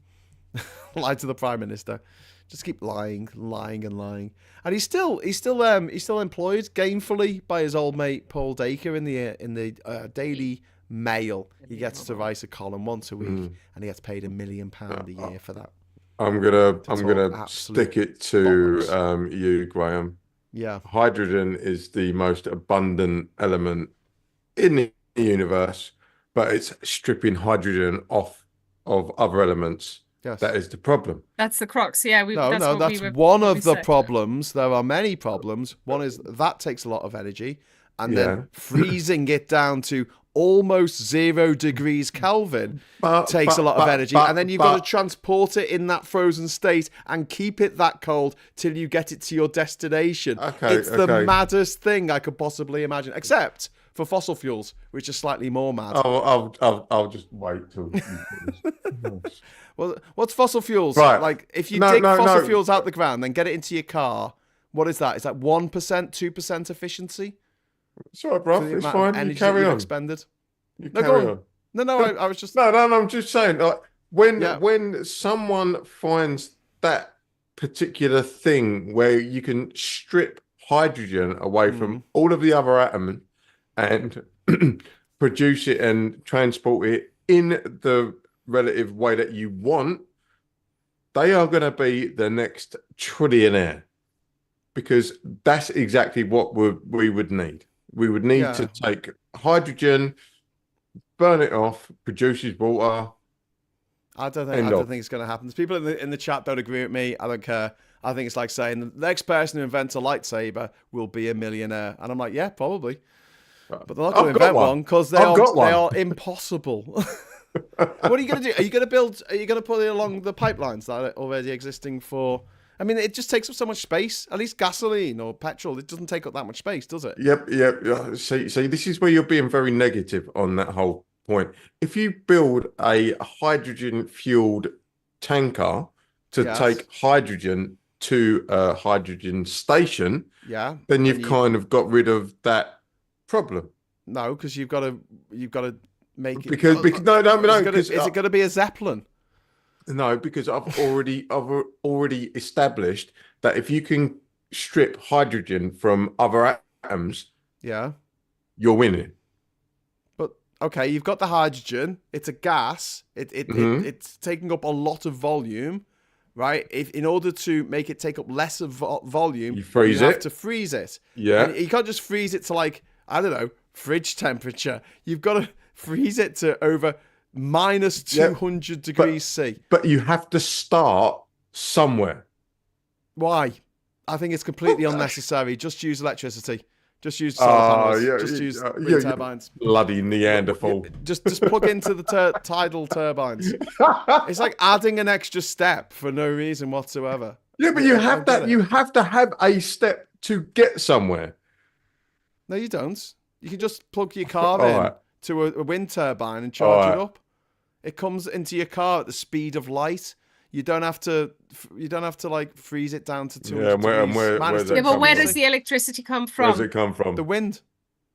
Lie to the Prime Minister. Just keep lying, and he's still employed gainfully by his old mate Paul Dacre in the Daily Mail. He gets to write a column once a week, and he gets paid £1 million a year for that. I'm gonna stick it to you, Graham. Yeah, hydrogen is the most abundant element in the universe, but it's stripping hydrogen off of other elements. Yes. That is the problem. That's the crux. Yeah, that's one of the problems. There are many problems. One is that takes a lot of energy, and then freezing it down to almost 0 degrees Kelvin takes a lot of energy, and then you've got to transport it in that frozen state and keep it that cold till you get it to your destination. It's the maddest thing I could possibly imagine, except for fossil fuels, which are slightly more mad. I'll just wait till. Well, what's fossil fuels? Right. Like, if you dig fossil fuels out the ground, then get it into your car, what is that? Is that 1%, 2% efficiency? It's all right, bro. It's fine. You carry on. Expended. You carry on. No, I was just... No, I'm just saying, like, when someone finds that particular thing where you can strip hydrogen away from all of the other atoms and produce it and transport it in the relative way that you want, they are going to be the next trillionaire, because that's exactly what we would need. We would need to take hydrogen, burn it off, produces water. I don't think it's going to happen. There's people in the chat don't agree with me. I don't care. I think it's like saying the next person who invents a lightsaber will be a millionaire, and I'm like, yeah, probably. But they're not going to invent one because they are impossible. What are you going to do? Are you going to put it along the pipelines that are already existing for? I mean, it just takes up so much space. At least gasoline or petrol, it doesn't take up that much space, does it? Yep. See, this is where you're being very negative on that whole point. If you build a hydrogen-fueled tanker to take hydrogen to a hydrogen station, then you've kind of got rid of that problem. No, because you've got to make it. Because is it going to be a Zeppelin? No, because I've already established that if you can strip hydrogen from other atoms, you're winning. But okay, you've got the hydrogen. It's a gas. It's taking up a lot of volume, right? In order to make it take up less of volume, you have to freeze it. Yeah, and you can't just freeze it to, like, I don't know, fridge temperature. You've got to freeze it to over minus 200 degrees C. But you have to start somewhere. Why? I think it's completely unnecessary. Just use electricity. Just use solar panels. Just use wind turbines. Bloody Neanderthal. Just plug into the tidal turbines. It's like adding an extra step for no reason whatsoever. Yeah, but you have that. You have to have a step to get somewhere. No, you don't. You can just plug your car in to a wind turbine and charge it up. It comes into your car at the speed of light. You don't have to like freeze it down to 200 degrees. But where does the electricity come from? Where does it come from? The wind.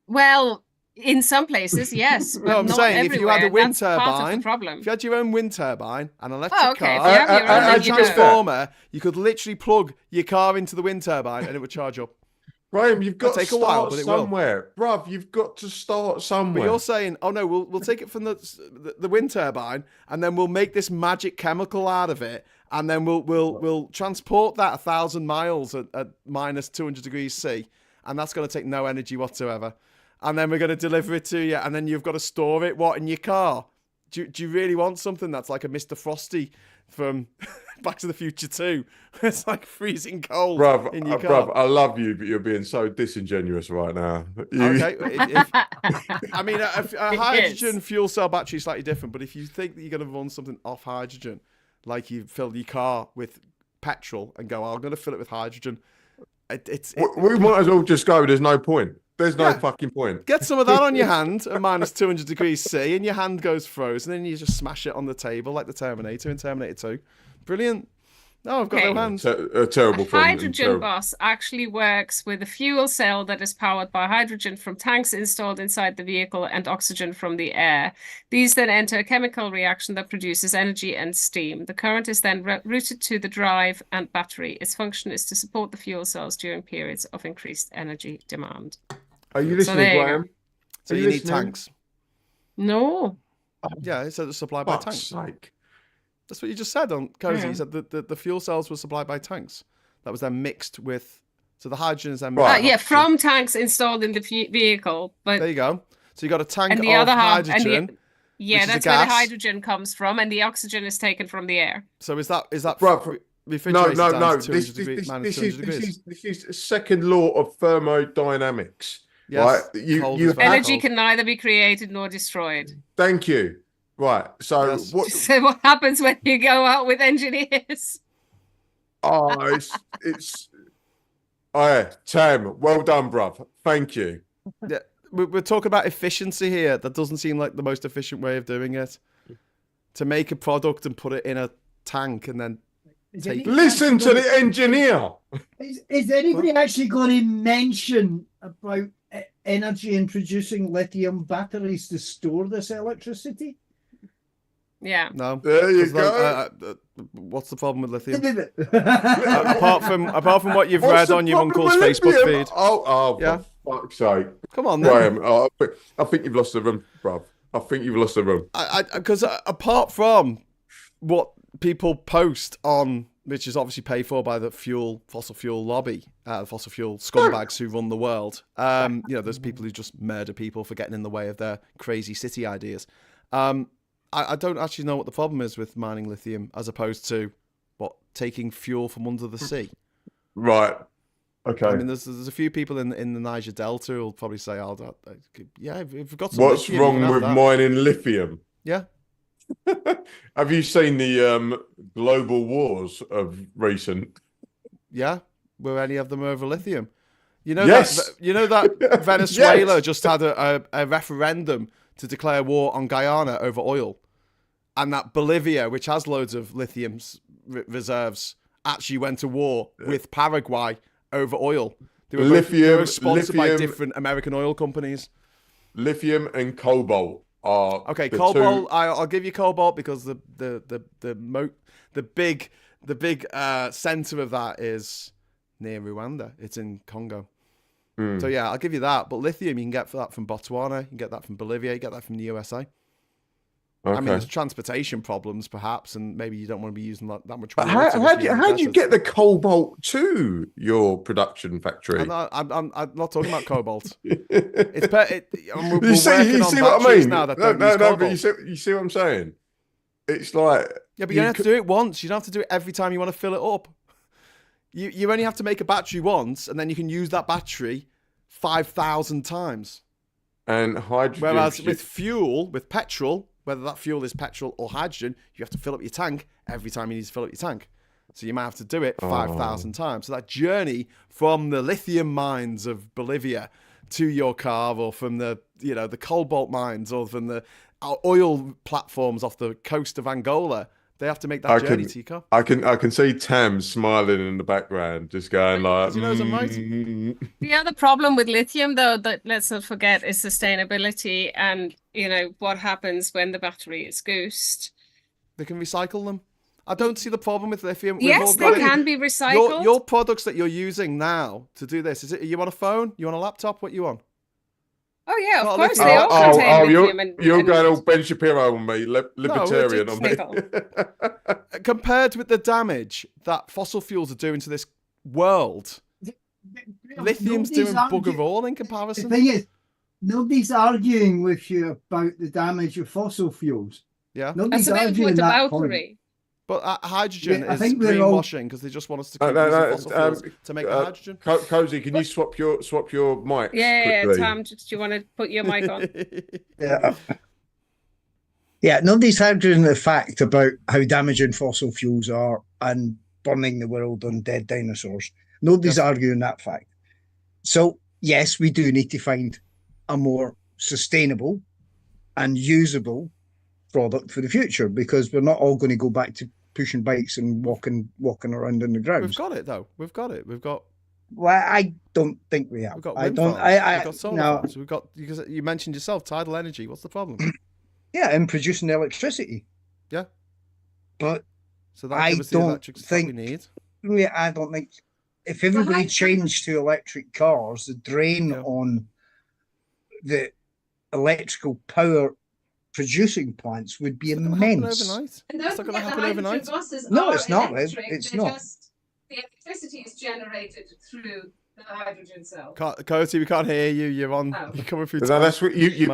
Well, in some places, yes. No, I'm saying if you had a wind turbine, if you had your own wind turbine, an electric car, and a transformer, you could literally plug your car into the wind turbine and it would charge up. Graham, you've got to start somewhere. Bruv, you've got to start somewhere. But you're saying, oh no, we'll take it from the wind turbine and then we'll make this magic chemical out of it, and then we'll transport that 1,000 miles at minus 200 degrees C, and that's going to take no energy whatsoever. And then we're going to deliver it to you, and then you've got to store it in your car. Do you really want something that's like a Mr. Frosty from Back to the Future 2. It's like freezing cold Bruv, in your car. bruv, I love you, but you're being so disingenuous right now. Okay. I mean, a hydrogen fuel cell battery is slightly different, but if you think that you're going to run something off hydrogen, like you fill your car with petrol and go, I'm going to fill it with hydrogen. We might as well just go. There's no point. There's no fucking point. Get some of that on your hand at minus 200 degrees C, and your hand goes frozen, and you just smash it on the table like the Terminator in Terminator 2. Brilliant. No, I've got no hands. A terrible film. Hydrogen bus actually works with a fuel cell that is powered by hydrogen from tanks installed inside the vehicle and oxygen from the air. These then enter a chemical reaction that produces energy and steam. The current is then routed to the drive and battery. Its function is to support the fuel cells during periods of increased energy demand. Are you listening, Graham? So you need tanks? No. Yeah, it said it's supplied by tanks. Sake. That's what you just said on Cozy. You said that the fuel cells were supplied by tanks. That was then mixed with... So the hydrogen is then... from tanks installed in the vehicle. But there you go. So you got a tank and the of other half, hydrogen. That's where the hydrogen comes from, and the oxygen is taken from the air. So is that refrigerated down No. to 200 degrees? This is a second law of thermodynamics. Yes, right? Energy can neither be created nor destroyed. Thank you. Right. So So what happens when you go out with engineers? Tam, well done, bruv. Thank you. Yeah, we're talking about efficiency here. That doesn't seem like the most efficient way of doing it. To make a product and put it in a tank and then listen to the engineer. Is anybody actually going to mention about energy and producing lithium batteries to store this electricity? Yeah. No. There you go. What's the problem with lithium? apart from what you've read on your uncle's Facebook feed. For fuck's sake. Come on, then. Graham, I think you've lost the room, bruv. I think you've lost the room. Because apart from what people post on, which is obviously paid for by the fossil fuel lobby, fossil fuel scumbags who run the world. There's people who just murder people for getting in the way of their crazy city ideas. I don't actually know what the problem is with mining lithium as opposed to taking fuel from under the sea. Right. Okay. I mean, there's a few people in the Niger Delta who'll probably say, if we've got some what's lithium, wrong with mining lithium? Yeah. Have you seen the global wars of recent? Yeah. Were any of them over lithium? Yes. that Venezuela just had a referendum to declare war on Guyana over oil, and that Bolivia, which has loads of lithium reserves, actually went to war with Paraguay over oil. They were sponsored by different American oil companies. Lithium and cobalt are cobalt. I'll give you cobalt because the big center of that is near Rwanda. It's in Congo. So yeah, I'll give you that. But lithium, you can get that from Botswana, you can get that from Bolivia, you get that from the USA. Okay. I mean, there's transportation problems, perhaps, and maybe you don't want to be using that much. But how do you get the cobalt to your production factory? I'm not talking about cobalt. We're you see what I mean? Now that but you see what I'm saying? It's like but you don't have to do it once. You don't have to do it every time you want to fill it up. You only have to make a battery once, and then you can use that battery 5,000 times. And hydrogen. Whereas with petrol, whether that fuel is petrol or hydrogen, you have to fill up your tank every time you need to fill up your tank. So you might have to do it 5,000 times. So that journey from the lithium mines of Bolivia to your car, or from the cobalt mines, or from the oil platforms off the coast of Angola, they have to make that journey to your car. I can see Tam smiling in the background, just going like. The other problem with lithium, though, that let's not forget, is sustainability, and what happens when the battery is goosed. They can recycle them. I don't see the problem with lithium. Yes, they can be recycled. Your products that you're using now to do this, are you on a phone? You on a laptop? What you on? Oh yeah, of course they all contain lithium. You're going all Ben Shapiro on me, libertarian on me. Compared with the damage that fossil fuels are doing to this world, lithium's doing bugger all in comparison. The thing is, nobody's arguing with you about the damage of fossil fuels. Yeah, that's a bit what about Tory. But hydrogen I is think we're all- greenwashing because they just want us to keep using fossil fuels to make the hydrogen. Cozy, can you swap your mics? Yeah, quickly? Tom, do you want to put your mic on? Yeah, nobody's arguing the fact about how damaging fossil fuels are and burning the world on dead dinosaurs. Nobody's arguing that fact. So, yes, we do need to find a more sustainable and usable product for the future, because we're not all going to go back to pushing bikes and walking around in the grounds. We've got it, though. We've got it. We've got. Well, I don't think we have. We've got I wind don't. farms. We've got solar no. farms. We've got. You mentioned yourself tidal energy. What's the problem? Yeah, and producing electricity. Yeah. But so that I gives us the don't electric think we need. Yeah, I don't think if everybody changed to electric cars, the drain on the electrical power producing plants would be immense. Overnight. It's not going to happen overnight. No, it's not. It's not. The electricity is generated through the hydrogen cell. Coty, we can't hear you. You're on. You're coming through. That's what you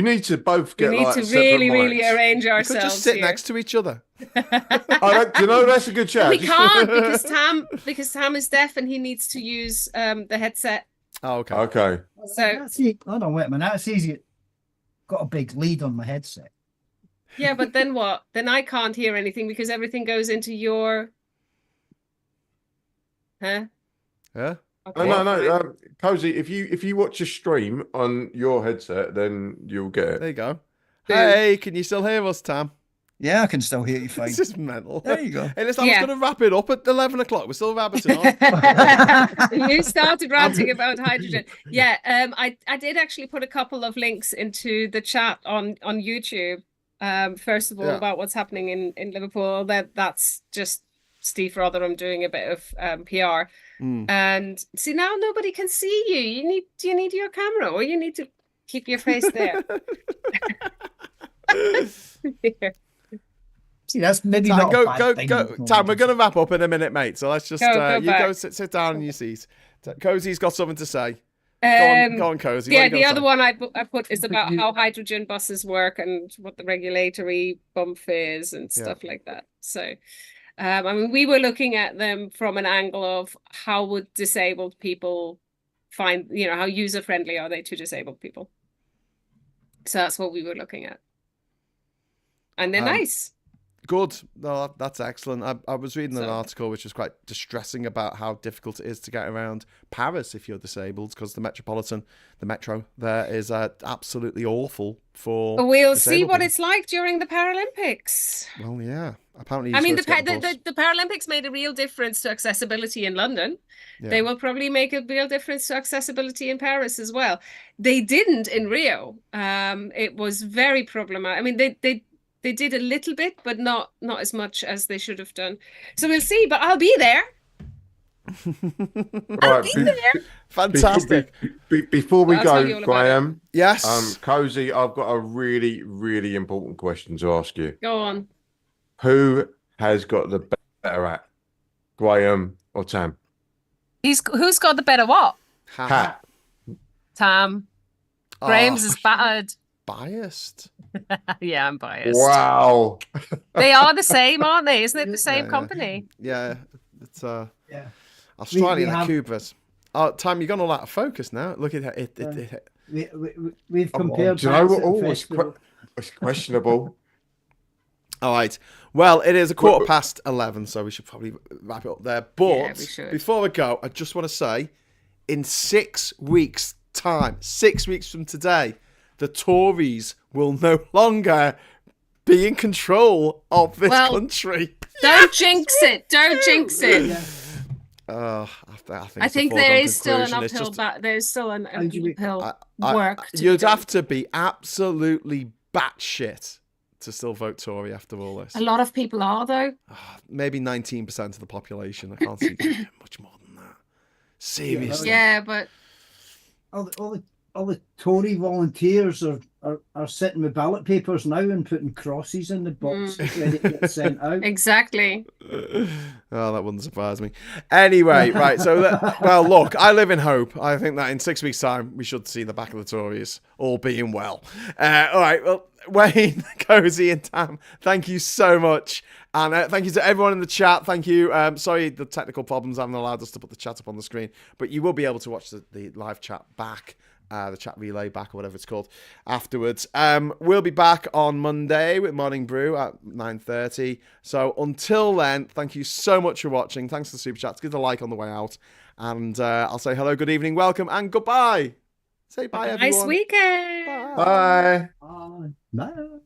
need to both get. We need to really arrange ourselves. We could just sit here. next to each other. Do you know that's a good chat? We can't because Tam is deaf and he needs to use the headset. Oh, okay. Okay. So hold on, wait a minute. That's easy. Got a big lead on my headset. Yeah, but then what? Then I can't hear anything because everything goes into your. Huh? Yeah. Okay. No. Cozy, if you watch a stream on your headset, then you'll get it. There you go. Hey, can you still hear us, Tam? Yeah, I can still hear you fine. This is mental. There you go. Hey, listen, I was going to wrap it up at 11 o'clock. We're still rabbiting on. You started ranting about hydrogen. Yeah, I did actually put a couple of links into the chat on YouTube. First of all, about what's happening in Liverpool. That's just Steve Rotherham doing a bit of PR. And see, now nobody can see you. Do you need your camera, or you need to keep your face there? See, that's maybe Tam, not go, a bad thing. Tam, we're going to wrap up in a minute, mate. So let's just go sit down in your seat. Cozy's got something to say. Go on, Cozy. Yeah, the other one I put is about how hydrogen buses work and what the regulatory bump is and stuff like that. So, I mean, we were looking at them from an angle of how would disabled people find, how user friendly are they to disabled people? So that's what we were looking at. And they're nice. Good. No, that's excellent. I was reading an article which was quite distressing about how difficult it is to get around Paris if you're disabled, because the metro there is absolutely awful for. We'll see what it's like during the Paralympics. Well, yeah. Apparently, I mean, the Paralympics made a real difference to accessibility in London. Yeah. They will probably make a real difference to accessibility in Paris as well. They didn't in Rio. It was very problematic. I mean, they did a little bit, but not as much as they should have done. So we'll see, but I'll be there. I'll be there. Fantastic. Before we go, Graham. Yes. Cozy, I've got a really, really important question to ask you. Go on. Who has got the better hat, Graham or Tam? Who's got the better what? Hat. Tam. Graham's is battered. Biased. Yeah, I'm biased. Wow. They are the same, aren't they? Isn't it the same company? Yeah. It's Australian Cubas. Tam, you've gone all out of focus now. Look at it. We've compared. Do you know what? It's questionable. All right. Well, it is 11:15, so we should probably wrap it up there. But before we go, I just want to say, in 6 weeks' time, 6 weeks from today, the Tories will no longer be in control of this country. Don't jinx it. Don't jinx it. I think there is still an uphill there's still an uphill work. You'd have to be absolutely batshit to still vote Tory after all this. A lot of people are, though. Maybe 19% of the population. I can't see much more than that. Seriously. Yeah, but all the Tory volunteers are sitting with ballot papers now and putting crosses in the boxes ready to get sent out. Exactly. Oh, that wouldn't surprise me. Anyway, right. So, look, I live in hope. I think that in 6 weeks' time, we should see the back of the Tories all being well. All right. Well, Wayne, Cozy, and Tam, thank you so much. And thank you to everyone in the chat. Thank you. Sorry, the technical problems haven't allowed us to put the chat up on the screen, but you will be able to watch the live chat back, the chat relay back, or whatever it's called, afterwards. We'll be back on Monday with Morning Brew at 9:30. So until then, thank you so much for watching. Thanks for the super chats. Give it a like on the way out. And I'll say hello, good evening, welcome, and goodbye. Say bye, everyone. Nice weekend. Bye. Bye.